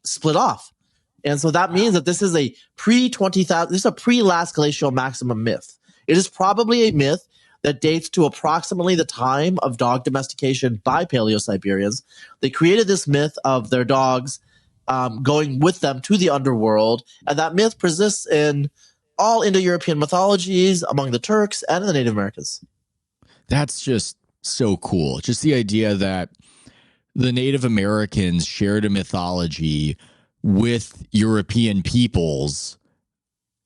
[SPEAKER 2] split off. And so that means that this is a pre-20,000, this is a pre-last glacial maximum myth. It is probably a myth that dates to approximately the time of dog domestication by Paleo-Siberians. They created this myth of their dogs going with them to the underworld, and that myth persists in all Indo-European mythologies, among the Turks and the Native Americans.
[SPEAKER 1] That's just so cool. Just the idea that the Native Americans shared a mythology with European peoples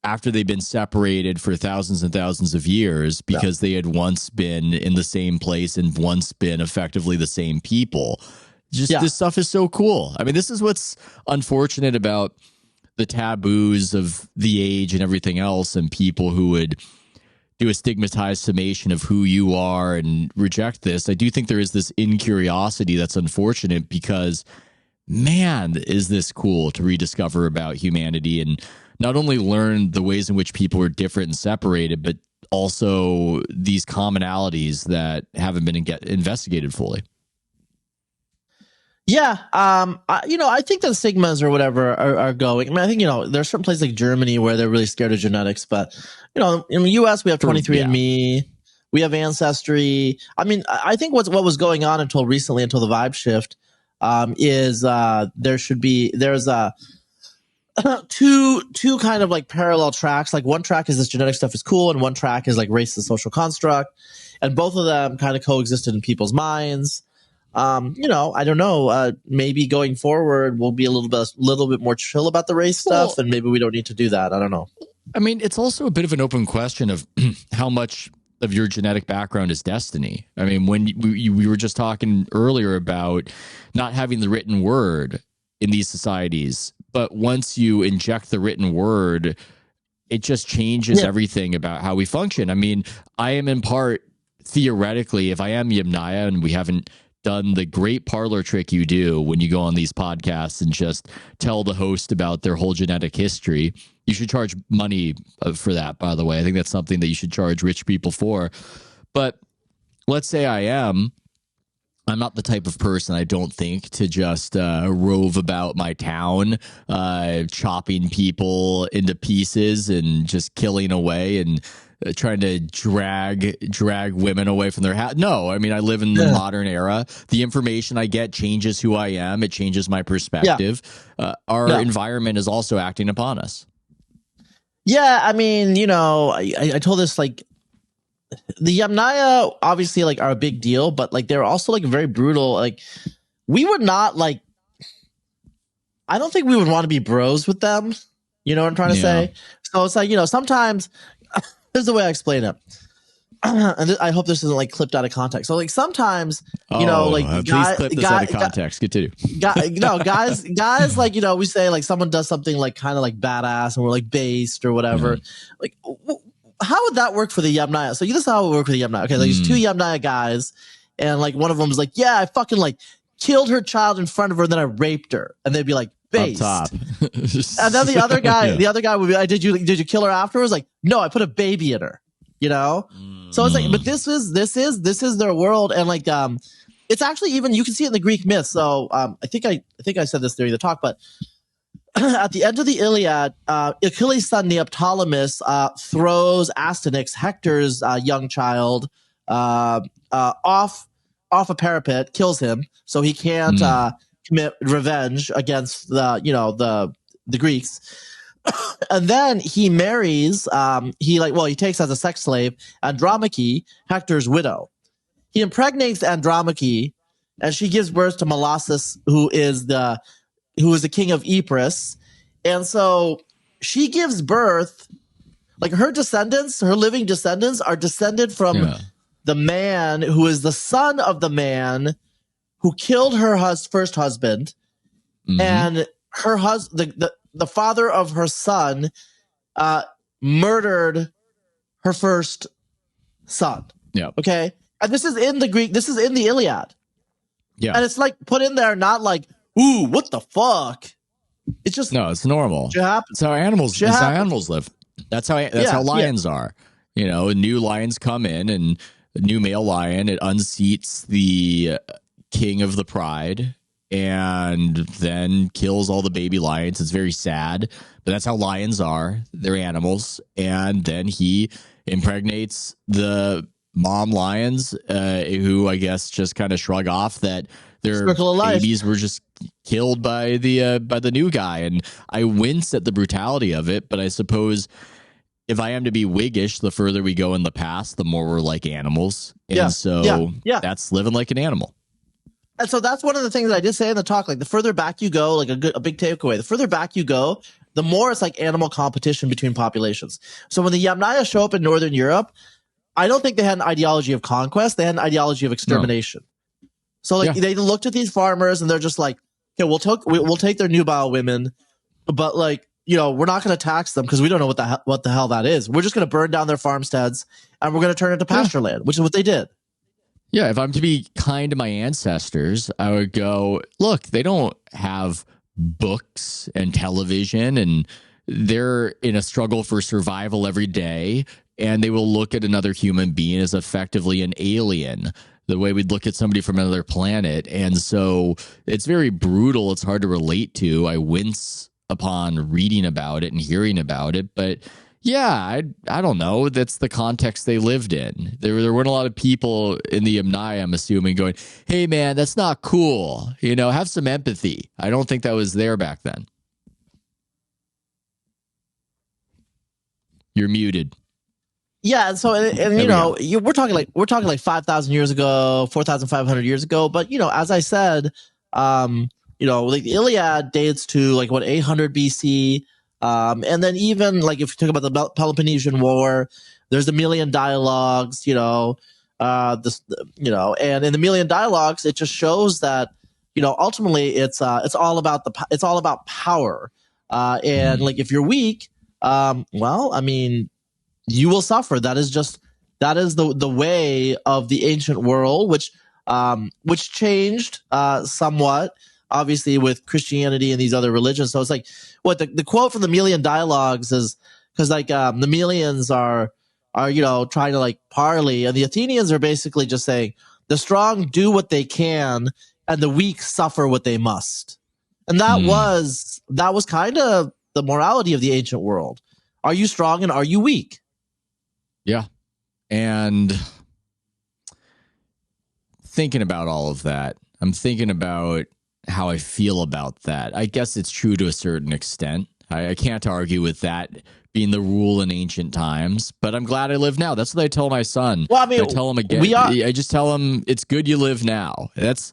[SPEAKER 1] after they've been separated for thousands and thousands of years because they had once been in the same place and once been effectively the same people. This stuff is so cool. I mean, this is what's unfortunate about the taboos of the age and everything else, and people who would do a stigmatized summation of who you are and reject this. I do think there is this incuriosity that's unfortunate because, man, is this cool to rediscover about humanity and not only learn the ways in which people are different and separated, but also these commonalities that haven't been investigated fully.
[SPEAKER 2] Yeah. I think the stigmas or whatever are going. I mean, I think, you know, there's certain places like Germany where they're really scared of genetics, but, you know, in the US, we have 23andMe, we have Ancestry. I mean, I think what was going on until recently, until the vibe shift, is there's two kind of like parallel tracks. Like one track is this genetic stuff is cool, and one track is like race is a social construct, and both of them kind of coexisted in people's minds. You know, I don't know. Maybe going forward, we'll be a little bit more chill about the race stuff, and maybe we don't need to do that. I don't know.
[SPEAKER 1] I mean, it's also a bit of an open question of how much of your genetic background is destiny. I mean, when we were just talking earlier about not having the written word in these societies, but once you inject the written word, it just changes everything about how we function. I mean, I am in part, theoretically, if I am Yamnaya, and we haven't done the great parlor trick you do when you go on these podcasts and just tell the host about their whole genetic history. You should charge money for that, by the way. I think that's something that you should charge rich people for. But let's say I'm not the type of person, I don't think, to just rove about my town, chopping people into pieces and just killing away and trying to drag women away from their house. No, I mean, I live in the modern era. The information I get changes who I am. It changes my perspective. Our environment is also acting upon us.
[SPEAKER 2] Yeah, I mean, I told this, like, the Yamnaya obviously like are a big deal, but like they're also like very brutal. Like, we would not like. I don't think we would want to be bros with them. You know what I'm trying to say? So it's like, sometimes this is the way I explain it. And I hope this isn't like clipped out of context. So like sometimes,
[SPEAKER 1] please clip this out of context. Continue.
[SPEAKER 2] Guys, like, we say like someone does something like kind of like badass and we're like based or whatever. Like, how would that work for the Yamnaya? So this is how it would work for the Yamnaya. Okay, like there's two Yamnaya guys, and like one of them is like, yeah, I fucking like killed her child in front of her, and then I raped her, and they'd be like, based. Up top. And then the other guy would be like, did you kill her afterwards? Like, no, I put a baby in her. So it's like, but this is their world, and like it's actually, even you can see it in the Greek myth. So I think I said this during the talk, but at the end of the Iliad, Achilles' son Neoptolemus throws Astyanax, Hector's young child, off a parapet, kills him, so he can't commit revenge against the Greeks. And then he marries, he takes as a sex slave Andromache, Hector's widow. He impregnates Andromache, and she gives birth to Molossus, who is the king of Ypres. And so she gives birth, like her living descendants are descended from the man who is the son of the man who killed her first husband, and her husband, the father of her son, murdered her first son.
[SPEAKER 1] Yeah.
[SPEAKER 2] Okay. And this is in the Greek. This is in the Iliad. Yeah. And it's like put in there, not like, ooh, what the fuck? It's just
[SPEAKER 1] it's normal. It's how animals. It's how animals live. That's how lions are. New lions come in, and a new male lion, it unseats the king of the pride, and then kills all the baby lions. It's very sad, but that's how lions are. They're animals. And then he impregnates the mom lions, who I guess just kind of shrug off that their babies were just killed by the new guy. And I wince at the brutality of it, but I suppose if I am to be Whiggish, the further we go in the past, the more we're like animals. And that's living like an animal.
[SPEAKER 2] And so that's one of the things that I did say in the talk. Like, the further back you go, like a big takeaway, the further back you go, the more it's like animal competition between populations. So when the Yamnaya show up in Northern Europe, I don't think they had an ideology of conquest. They had an ideology of extermination. No. So like they looked at these farmers and they're just like, okay, we'll take their nubile women, but like, we're not going to tax them because we don't know what the hell that is. We're just going to burn down their farmsteads and we're going to turn it into pasture land, which is what they did.
[SPEAKER 1] Yeah, if I'm to be kind to my ancestors, I would go, look, they don't have books and television, and they're in a struggle for survival every day, and they will look at another human being as effectively an alien, the way we'd look at somebody from another planet. And so it's very brutal. It's hard to relate to. I wince upon reading about it and hearing about it, but yeah, I don't know. That's the context they lived in. There weren't a lot of people in the Yamnaya, I'm assuming, going, hey, man, that's not cool. Have some empathy. I don't think that was there back then. You're muted.
[SPEAKER 2] Yeah, and so we're talking like 5,000 years ago, 4,500 years ago. But as I said, like the Iliad dates to like 800 BC. And then even like if you talk about the Peloponnesian War, there's the Melian dialogues, and in the Melian dialogues, it just shows that, ultimately it's all about power. And like, if you're weak, you will suffer. That is the way of the ancient world, which changed, somewhat, obviously, with Christianity and these other religions. So it's like, what the quote from the Melian dialogues is, because like the Melians are trying to like parley, and the Athenians are basically just saying the strong do what they can and the weak suffer what they must. And that was kind of the morality of the ancient world. Are you strong and are you weak?
[SPEAKER 1] Yeah. And thinking about all of that, I'm thinking about how I feel about that. I guess it's true to a certain extent. I can't argue with that being the rule in ancient times, but I'm glad I live now. That's what I tell my son.
[SPEAKER 2] Well, I mean,
[SPEAKER 1] I tell him again. I just tell him it's good you live now. That's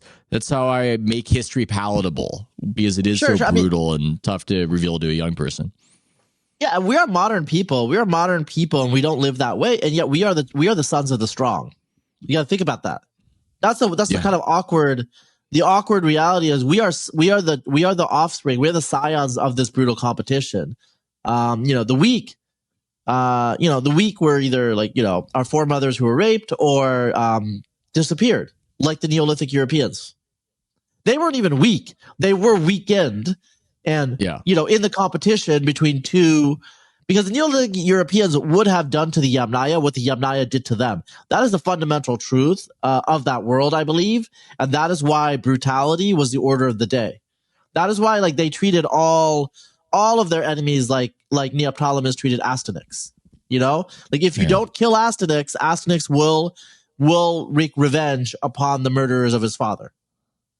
[SPEAKER 1] how I make history palatable, because it is so brutal and tough to reveal to a young person.
[SPEAKER 2] Yeah, we are modern people. We are modern people, and we don't live that way. And yet, we are the sons of the strong. You got to think about that. That's the kind of awkward. The awkward reality is we are the offspring. We're the scions of this brutal competition. The weak. The weak were either our foremothers who were raped or disappeared, like the Neolithic Europeans. They weren't even weak. They were weakened. And, in the competition between two, because the Neolithic Europeans would have done to the Yamnaya what the Yamnaya did to them. That is the fundamental truth of that world, I believe. And that is why brutality was the order of the day. That is why they treated all of their enemies like Neoptolemus treated Astyanax. If you don't kill Astyanax will wreak revenge upon the murderers of his father.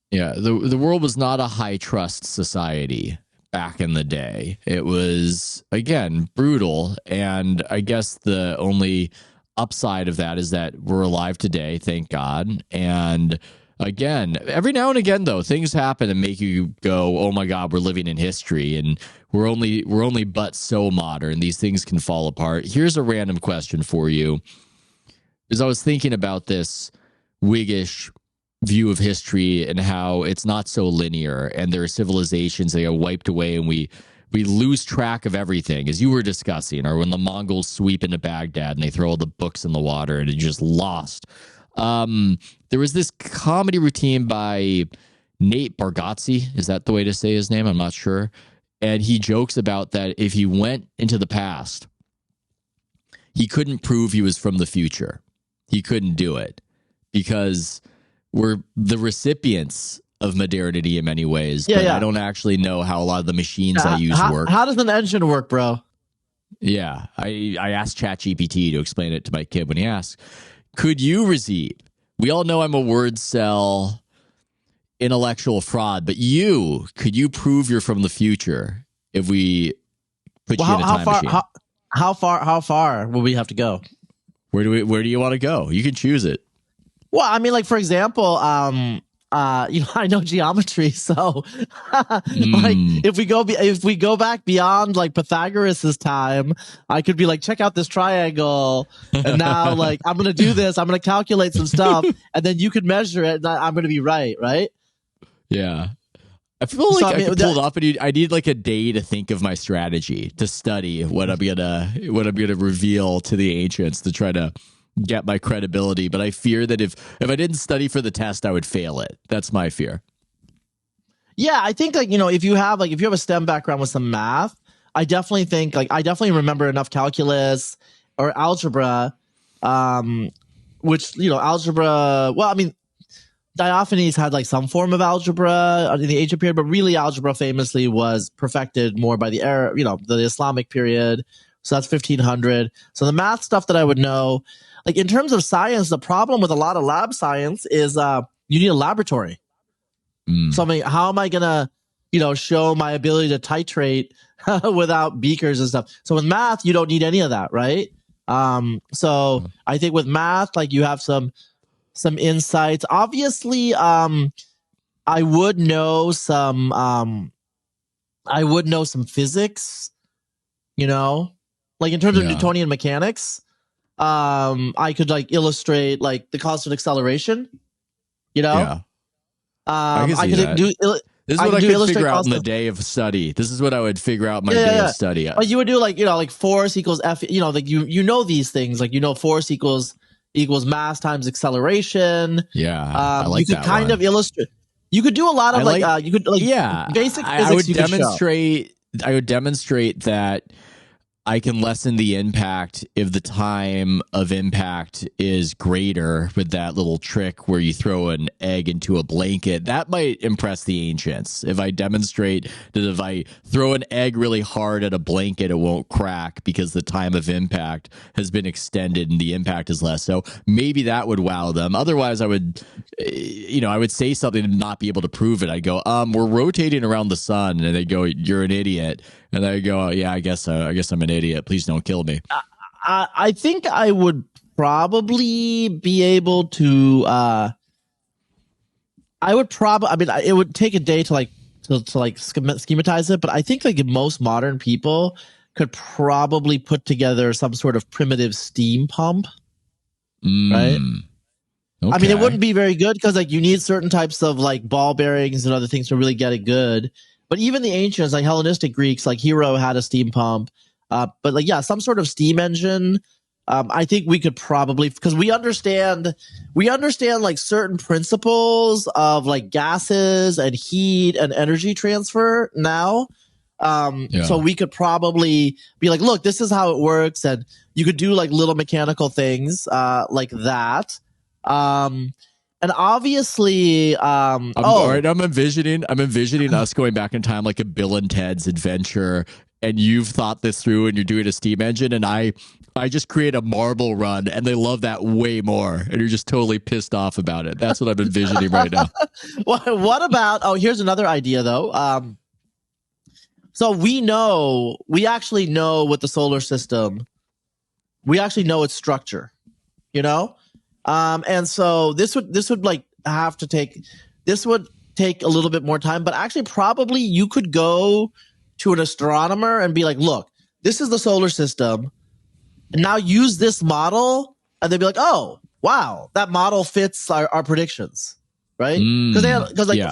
[SPEAKER 1] Yeah, the world was not a high trust society back in the day. It was, again, brutal. And I guess the only upside of that is that we're alive today, thank God. And again, every now and again, though, things happen and make you go, oh my God, we're living in history. And we're only but so modern. These things can fall apart. Here's a random question for you. As I was thinking about this Whiggish view of history and how it's not so linear, and there are civilizations that get wiped away, and we lose track of everything, as you were discussing, or when the Mongols sweep into Baghdad and they throw all the books in the water and it's just lost. There was this comedy routine by Nate Bargatze. Is that the way to say his name? I'm not sure. And he jokes about that if he went into the past, he couldn't prove he was from the future. He couldn't do it because we're the recipients of modernity in many ways, but I don't actually know how a lot of the machines I use work.
[SPEAKER 2] How does an engine work, bro?
[SPEAKER 1] Yeah, I asked ChatGPT to explain it to my kid when he asked. Could you, Razib? We all know I'm a word cell intellectual fraud, but could you prove you're from the future if we put you in a time machine?
[SPEAKER 2] How far will we have to go?
[SPEAKER 1] Where do you want to go? You can choose it.
[SPEAKER 2] Well, I mean, for example, I know geometry, so if we go back beyond Pythagoras' time, I could be check out this triangle, and now I'm gonna do this. I'm gonna calculate some stuff, and then you could measure it, and I'm gonna be right?
[SPEAKER 1] Yeah. I feel like I could pull it off, but I need a day to think of my strategy, to study what I'm gonna reveal to the ancients, to try to get my credibility. But I fear that if I didn't study for the test, I would fail it. That's my fear.
[SPEAKER 2] Yeah, I think if you have a STEM background with some math, I definitely think I definitely remember enough calculus or algebra, which algebra. Well, I mean, Diophanes had some form of algebra in the ancient period, but really algebra famously was perfected more by the the Islamic period. So that's 1500. So the math stuff that I would know, in terms of science, the problem with a lot of lab science is you need a laboratory. So I mean, how am I gonna show my ability to titrate without beakers and stuff? So with math, you don't need any of that, right? So I think with math, you have some insights. Obviously, I would know some physics, in terms of Newtonian mechanics. I could illustrate the constant acceleration, I
[SPEAKER 1] could do this is what I could figure out in the day of study. This is what I would figure out in my day of study.
[SPEAKER 2] You would do force equals F, these things, force equals mass times acceleration.
[SPEAKER 1] I like
[SPEAKER 2] you could kind of illustrate. You could do a lot of basic physics.
[SPEAKER 1] I would demonstrate that I can lessen the impact if the time of impact is greater with that little trick where you throw an egg into a blanket. That might impress the ancients. If I demonstrate that if I throw an egg really hard at a blanket, it won't crack because the time of impact has been extended and the impact is less. So maybe that would wow them. Otherwise, I would, I would say something and not be able to prove it. I'd go, we're rotating around the sun. And they go, you're an idiot. And I go, yeah, I guess I'm an idiot. Please don't kill me.
[SPEAKER 2] I think I would probably be able to. It would take a day to schematize it, but I think like most modern people could probably put together some sort of primitive steam pump, right? Okay. I mean, it wouldn't be very good because like you need certain types of like ball bearings and other things to really get it good. But even the ancients, like Hellenistic Greeks, like Hero had a steam pump. But like, yeah, some sort of steam engine. I think we could probably, because we understand like certain principles of like gases and heat and energy transfer now. So we could probably be like, look, this is how it works. And you could do like little mechanical things like that. And obviously,
[SPEAKER 1] all right, I'm envisioning us going back in time like a Bill and Ted's Adventure, and you've thought this through, and you're doing a steam engine, and I just create a marble run, and they love that way more, and you're just totally pissed off about it. That's what I'm envisioning right now.
[SPEAKER 2] What about? Oh, here's another idea though. So we actually know what the solar system. We actually know its structure. And so this would like have to take, this would take a little bit more time, but actually probably you could go to an astronomer and be like, look, this is the solar system. And now use this model. And they'd be like, oh, wow, that model fits our predictions. Right.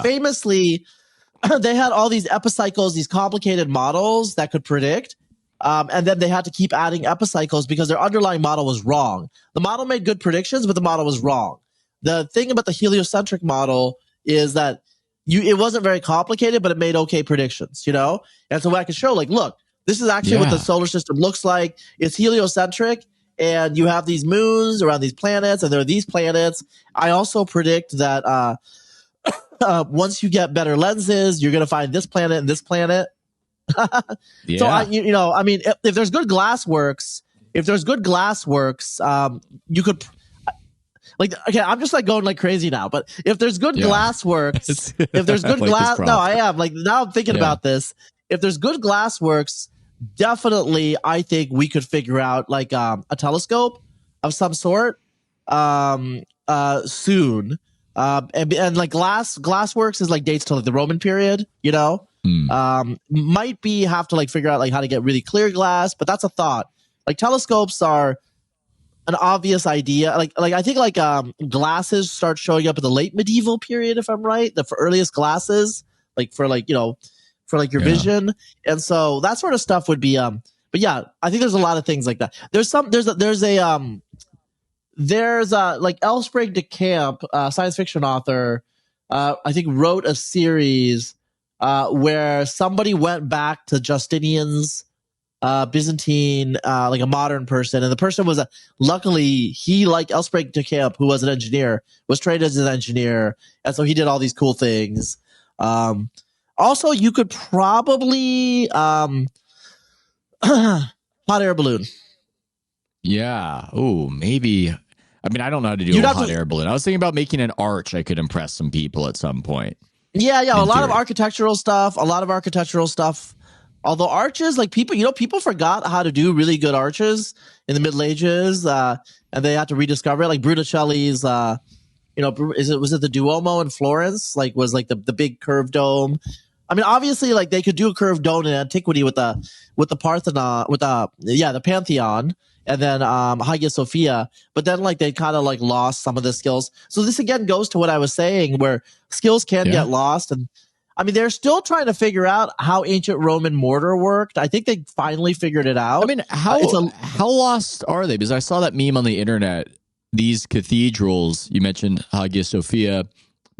[SPEAKER 2] Famously, they had all these epicycles, these complicated models that could predict. And then they had to keep adding epicycles because their underlying model was wrong. The model made good predictions, but the model was wrong. The thing about the heliocentric model is that it wasn't very complicated, but it made okay predictions, And so I can show, like, look, this is actually what the solar system looks like. It's heliocentric, and you have these moons around these planets, and there are these planets. I also predict that once you get better lenses, you're going to find this planet and this planet. So if there's good glassworks, you could like, okay, I'm just like going like crazy now, but if there's good glassworks, if there's good I am like, now I'm thinking about this. If there's good glassworks, definitely, I think we could figure out like a telescope of some sort soon. And like glassworks is like dates to like the Roman period, might be have to like figure out like how to get really clear glass, but that's a thought. Like telescopes are an obvious idea. Like I think like glasses start showing up in the late medieval period, if I'm right, the earliest glasses, like for like for like your vision, and so that sort of stuff would be but yeah, I think there's a lot of things like that. There's like L. Sprague de Camp, science fiction author, I think wrote a series where somebody went back to Justinian's Byzantine, like a modern person, and the person was luckily he, like L. Sprague de Camp, who was an engineer, was trained as an engineer, and so he did all these cool things. Also, you could probably hot air balloon.
[SPEAKER 1] Yeah. Oh, maybe. I mean, I don't know how to do a hot air balloon. I was thinking about making an arch. I could impress some people at some point.
[SPEAKER 2] Yeah. A lot of architectural stuff. Although arches, like people forgot how to do really good arches in the Middle Ages, and they had to rediscover it. Like Brunelleschi's, was it the Duomo in Florence? Like was like the big curved dome. I mean, obviously, like they could do a curved dome in antiquity with the Parthenon, the Pantheon, and then Hagia Sophia. But then like they kind of like lost some of the skills. So this again goes to what I was saying, where skills can get lost. And I mean, they're still trying to figure out how ancient Roman mortar worked. I think they finally figured it out.
[SPEAKER 1] I mean, how lost are they? Because I saw that meme on the internet. These cathedrals, you mentioned Hagia Sophia,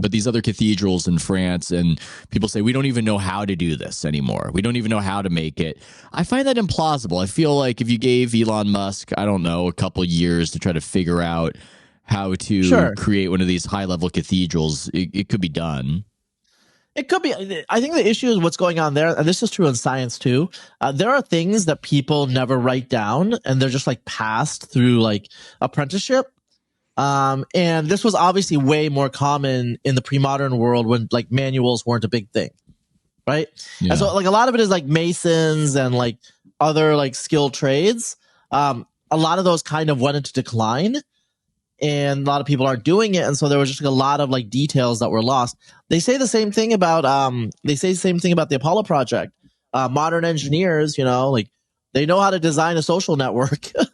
[SPEAKER 1] but these other cathedrals in France, and people say, we don't even know how to do this anymore. We don't even know how to make it. I find that implausible. I feel like if you gave Elon Musk, I don't know, a couple years to try to figure out how to create one of these high-level cathedrals, it could be done.
[SPEAKER 2] It could be. I think the issue is what's going on there, and this is true in science too. There are things that people never write down, and they're just like passed through like apprenticeship. And this was obviously way more common in the pre-modern world when like manuals weren't a big thing, right? Yeah. And so like a lot of it is like masons and like other like skilled trades. A lot of those kind of went into decline. And a lot of people aren't doing it, and so there was just like a lot of like details that were lost. They say the same thing about the Apollo project. Modern engineers, you know, like they know how to design a social network, or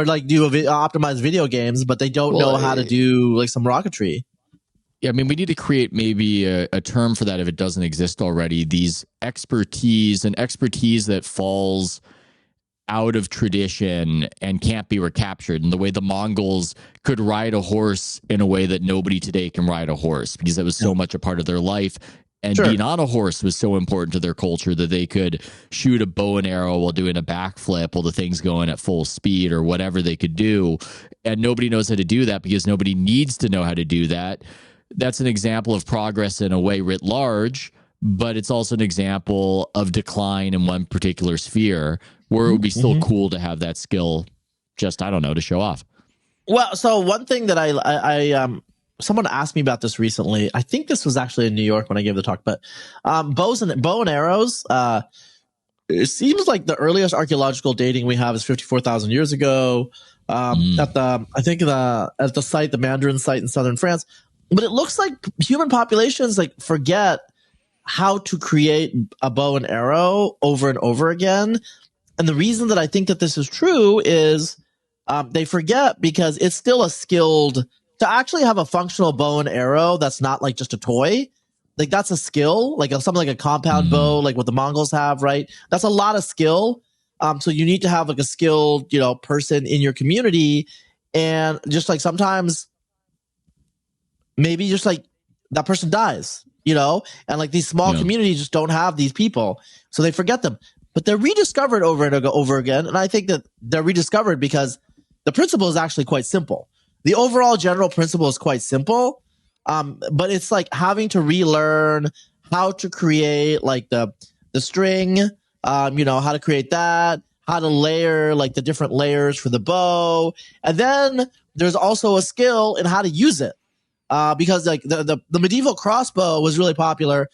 [SPEAKER 2] like do optimize video games, but they don't know how to do like some rocketry.
[SPEAKER 1] Yeah, I mean, we need to create maybe a term for that if it doesn't exist already. These expertise that falls out of tradition and can't be recaptured, and the way the Mongols could ride a horse in a way that nobody today can ride a horse because that was so much a part of their life, and being on a horse was so important to their culture that they could shoot a bow and arrow while doing a backflip while the thing's going at full speed or whatever they could do, and nobody knows how to do that because nobody needs to know how to do that. That's an example of progress in a way writ large, but it's also an example of decline in one particular sphere where it would be still cool to have that skill, just, I don't know, to show off.
[SPEAKER 2] Well, so one thing that I someone asked me about this recently. I think this was actually in New York when I gave the talk, but bow and arrows, it seems like the earliest archaeological dating we have is 54,000 years ago at the site, the Mandarin site in southern France. But it looks like human populations like forget how to create a bow and arrow over and over again. And the reason that I think that this is true is they forget because it's still a skilled to actually have a functional bow and arrow that's not like just a toy. Like that's a skill, like something like a compound bow, like what the Mongols have, right? That's a lot of skill. So you need to have like a skilled, you know, person in your community. And just like sometimes maybe just like that person dies, you know, and like these small communities just don't have these people. So they forget them. But they're rediscovered over and over again. And I think that they're rediscovered because the principle is actually quite simple. The overall general principle is quite simple. But it's like having to relearn how to create like the string, you know, how to create that, how to layer like the different layers for the bow. And then there's also a skill in how to use it. Because like the medieval crossbow was really popular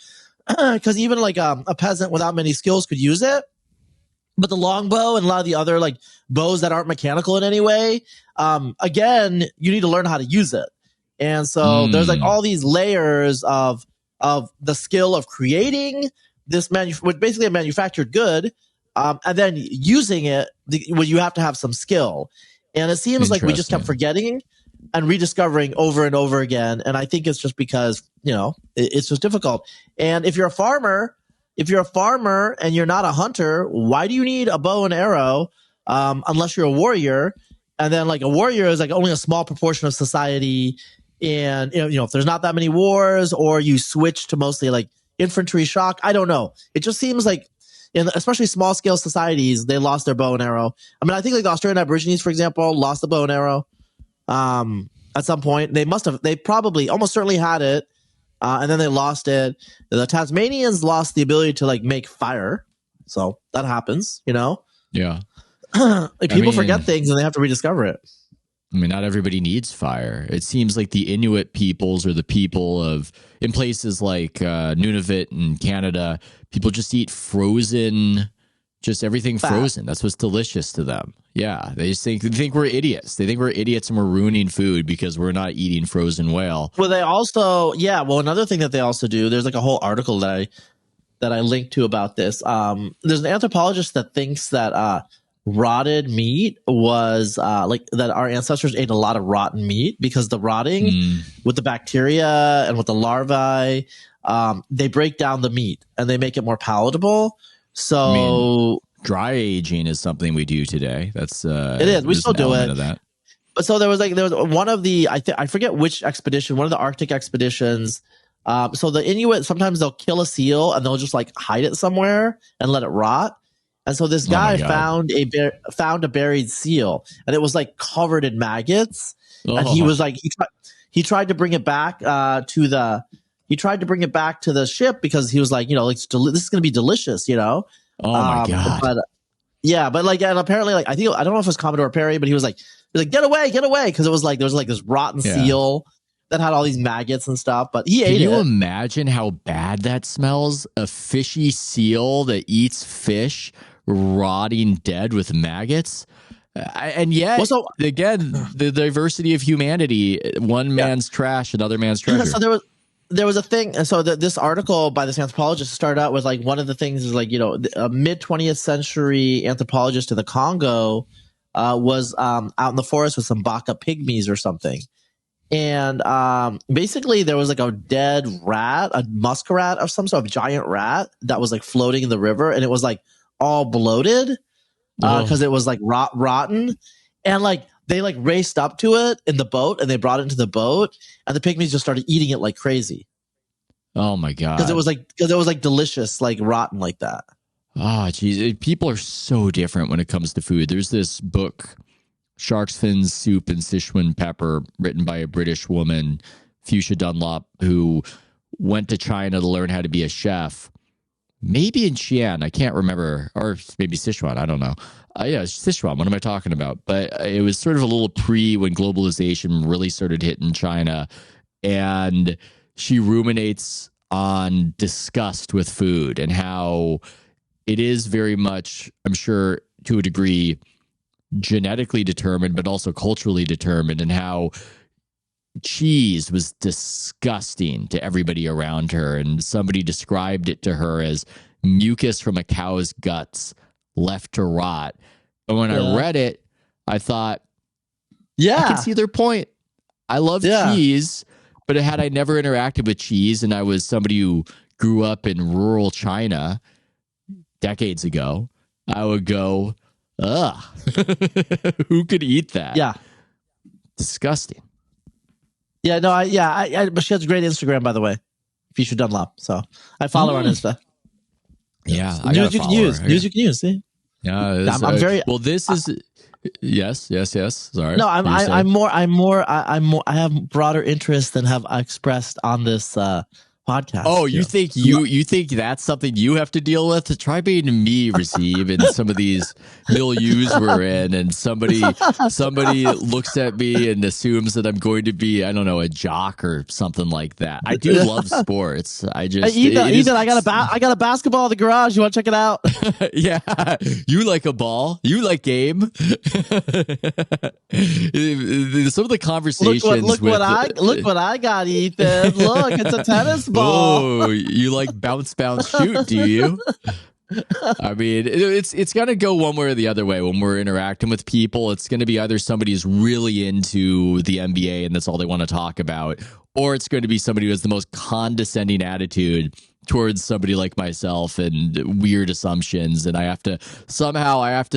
[SPEAKER 2] because even like a peasant without many skills could use it. But the longbow and a lot of the other like bows that aren't mechanical in any way, again, you need to learn how to use it. And so there's like all these layers of the skill of creating this basically a manufactured good, and then using it, where you have to have some skill. And it seems like we just kept forgetting and rediscovering over and over again. And I think it's just because, you know, it's just difficult. And if you're a farmer and you're not a hunter, why do you need a bow and arrow unless you're a warrior? And then like a warrior is like only a small proportion of society. And, you know, if there's not that many wars or you switch to mostly like infantry shock, I don't know. It just seems like especially small scale societies, they lost their bow and arrow. I mean, I think like the Australian Aborigines, for example, lost the bow and arrow at some point. They probably almost certainly had it. And then they lost it. The Tasmanians lost the ability to like make fire. So that happens, you know?
[SPEAKER 1] Yeah.
[SPEAKER 2] Like people forget things and they have to rediscover it.
[SPEAKER 1] I mean, not everybody needs fire. It seems like the Inuit peoples or the people in places like Nunavut in Canada, people just eat frozen, just everything frozen. That's what's delicious to them. Yeah. They think we're idiots. They think we're idiots and we're ruining food because we're not eating frozen whale.
[SPEAKER 2] Well, they also, another thing that they also do, there's like a whole article that I linked to about this. There's an anthropologist that thinks that rotted meat was like that our ancestors ate a lot of rotten meat because the rotting with the bacteria and with the larvae, they break down the meat and they make it more palatable. So
[SPEAKER 1] dry aging is something we do today. That's
[SPEAKER 2] it is. We still do it.
[SPEAKER 1] Of that.
[SPEAKER 2] But so there was one of the I forget which expedition, one of the Arctic expeditions. So the Inuit, sometimes they'll kill a seal and they'll just like hide it somewhere and let it rot. And so this guy found a buried seal, and it was like covered in maggots. And he was like, he tried to bring it back to the ship, because he was like, like, this is going to be delicious,
[SPEAKER 1] Oh my God.
[SPEAKER 2] But yeah, but like, and apparently, like, I don't know if it was Commodore Perry, but he was like, get away, because it was like, there was like this rotten seal that had all these maggots and stuff, but he ate it. Can you
[SPEAKER 1] imagine how bad that smells? A fishy seal that eats fish rotting dead with maggots. And yet, again, the diversity of humanity, one man's trash, another man's treasure.
[SPEAKER 2] So there was a thing. So this article by this anthropologist started out with like, one of the things is like, a mid 20th century anthropologist in the Congo was out in the forest with some Baka pygmies or something. And basically there was like a dead rat, a muskrat of some sort of giant rat that was like floating in the river, and it was like all bloated because it was like rotten. And like they like raced up to it in the boat, and they brought it into the boat, and the pygmies just started eating it like crazy.
[SPEAKER 1] Oh my God.
[SPEAKER 2] Because it was like delicious, like rotten like that.
[SPEAKER 1] Oh geez. People are so different when it comes to food. There's this book, Shark's Fin Soup and Sichuan Pepper, written by a British woman, Fuchsia Dunlop, who went to China to learn how to be a chef. Maybe in Xi'an, I can't remember, or maybe Sichuan, I don't know. Yeah, Sichuan, what am I talking about? But it was sort of a little when globalization really started hitting China. And she ruminates on disgust with food and how it is very much, I'm sure, to a degree, genetically determined, but also culturally determined, and how cheese was disgusting to everybody around her. And somebody described it to her as mucus from a cow's guts left to rot. And when I read it, I thought, I can see their point. I love cheese, but had I never interacted with cheese, and I was somebody who grew up in rural China decades ago, I would go, ugh, who could eat that?
[SPEAKER 2] Yeah.
[SPEAKER 1] Disgusting.
[SPEAKER 2] Yeah, no, but she has a great Instagram, by the way. Fuchsia Dunlop. So I follow her on Insta.
[SPEAKER 1] Yeah.
[SPEAKER 2] News you can use. News you can use. See?
[SPEAKER 1] Yeah.
[SPEAKER 2] I'm very
[SPEAKER 1] well. This is yes. Sorry.
[SPEAKER 2] No, I have broader interest than have expressed on this podcast.
[SPEAKER 1] Oh, you think that's something you have to deal with? To try being me, Razib, and some of these milieus we're in, and somebody looks at me and assumes that I'm going to be, I don't know, a jock or something like that. I do love sports. I just
[SPEAKER 2] Ethan, I got a basketball in the garage. You want to check it out?
[SPEAKER 1] Yeah, you like a ball. You like game. Some of the conversations.
[SPEAKER 2] Look what I got, Ethan. Look, it's a tennis ball.
[SPEAKER 1] Oh, you like bounce, shoot, do you? I mean, it's going to go one way or the other way when we're interacting with people. It's going to be either somebody who's really into the NBA and that's all they want to talk about, or it's going to be somebody who has the most condescending attitude towards somebody like myself and weird assumptions. And I have to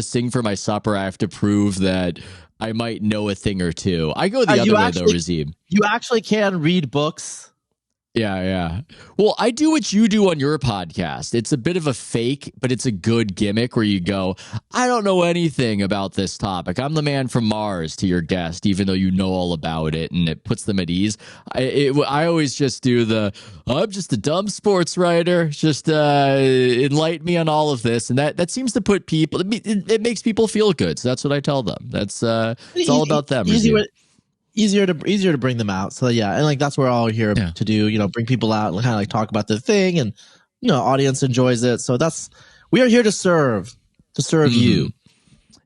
[SPEAKER 1] sing for my supper. I have to prove that I might know a thing or two. I go the other way, though, Razib.
[SPEAKER 2] You actually can read books.
[SPEAKER 1] Yeah. Well, I do what you do on your podcast. It's a bit of a fake, but it's a good gimmick where you go, I don't know anything about this topic. I'm the man from Mars to your guest, even though you know all about it, and it puts them at ease. I always just do I'm just a dumb sports writer. Just enlighten me on all of this. And that seems to put people, it makes people feel good. So that's what I tell them. That's it's all about them.
[SPEAKER 2] Easier to bring them out. So yeah, and like that's what we're all here to do, bring people out and kind of like talk about the thing, and audience enjoys it. So we are here to serve you.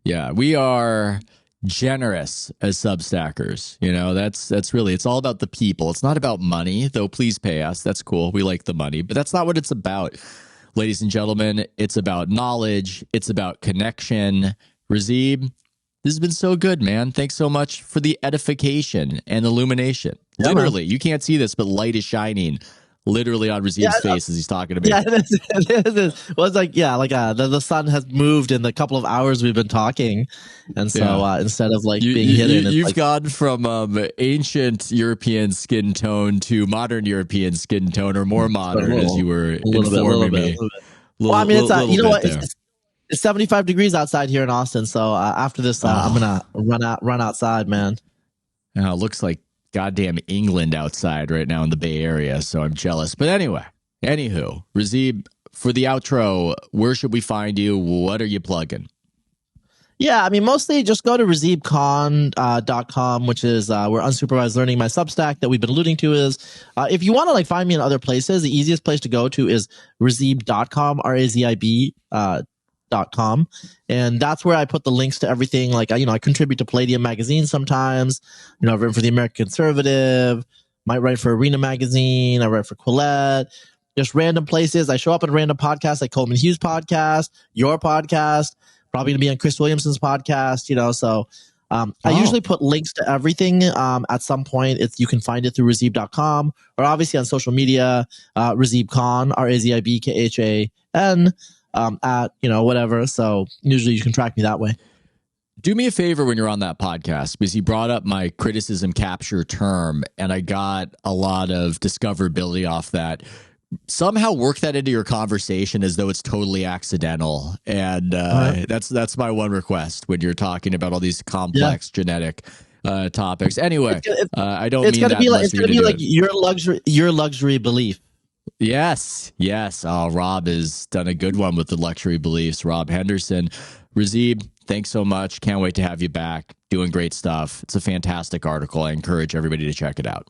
[SPEAKER 1] Yeah, we are generous as Substackers. That's really, it's all about the people. It's not about money, though. Please pay us. That's cool. We like the money, but that's not what it's about. Ladies and gentlemen, it's about knowledge. It's about connection. Razib, this has been so good, man. Thanks so much for the edification and illumination. Literally, you can't see this, but light is shining literally on Razib's face as he's talking to me.
[SPEAKER 2] Yeah, it is. Well, it's like, the sun has moved in the couple of hours we've been talking. And so instead of like being hidden,
[SPEAKER 1] you've gone from ancient European skin tone to modern European skin tone, or more modern, as you were informing me.
[SPEAKER 2] Well, I mean, it's you know what? It's 75 degrees outside here in Austin. So after this, I'm gonna run outside, man.
[SPEAKER 1] Looks like goddamn England outside right now in the Bay Area, so I'm jealous. But anyway, Razib, for the outro, where should we find you? What are you plugging?
[SPEAKER 2] Yeah, I mean, mostly just go to razibkhan.com, which is where unsupervised learning, my Substack that we've been alluding to, is. If you want to like find me in other places, the easiest place to go to is razib.com, razib.com. And that's where I put the links to everything. Like, I contribute to Palladium magazine sometimes. I've written for the American Conservative, might write for Arena magazine. I write for Quillette. Just random places. I show up in random podcasts like Coleman Hughes podcast, your podcast, probably going to be on Chris Williamson's podcast, so I usually put links to everything at some point. You can find it through razib.com, or obviously on social media, Razib Khan, RAZIBKHAN, at, whatever. So usually you can track me that way.
[SPEAKER 1] Do me a favor when you're on that podcast, because he brought up my criticism capture term, and I got a lot of discoverability off that. Somehow work that into your conversation as though it's totally accidental. And that's my one request when you're talking about all these complex genetic topics. Anyway, I don't mean that.
[SPEAKER 2] It's going to be like your luxury belief.
[SPEAKER 1] Yes. Oh, Rob has done a good one with the luxury beliefs. Rob Henderson. Razib, thanks so much. Can't wait to have you back. Doing great stuff. It's a fantastic article. I encourage everybody to check it out.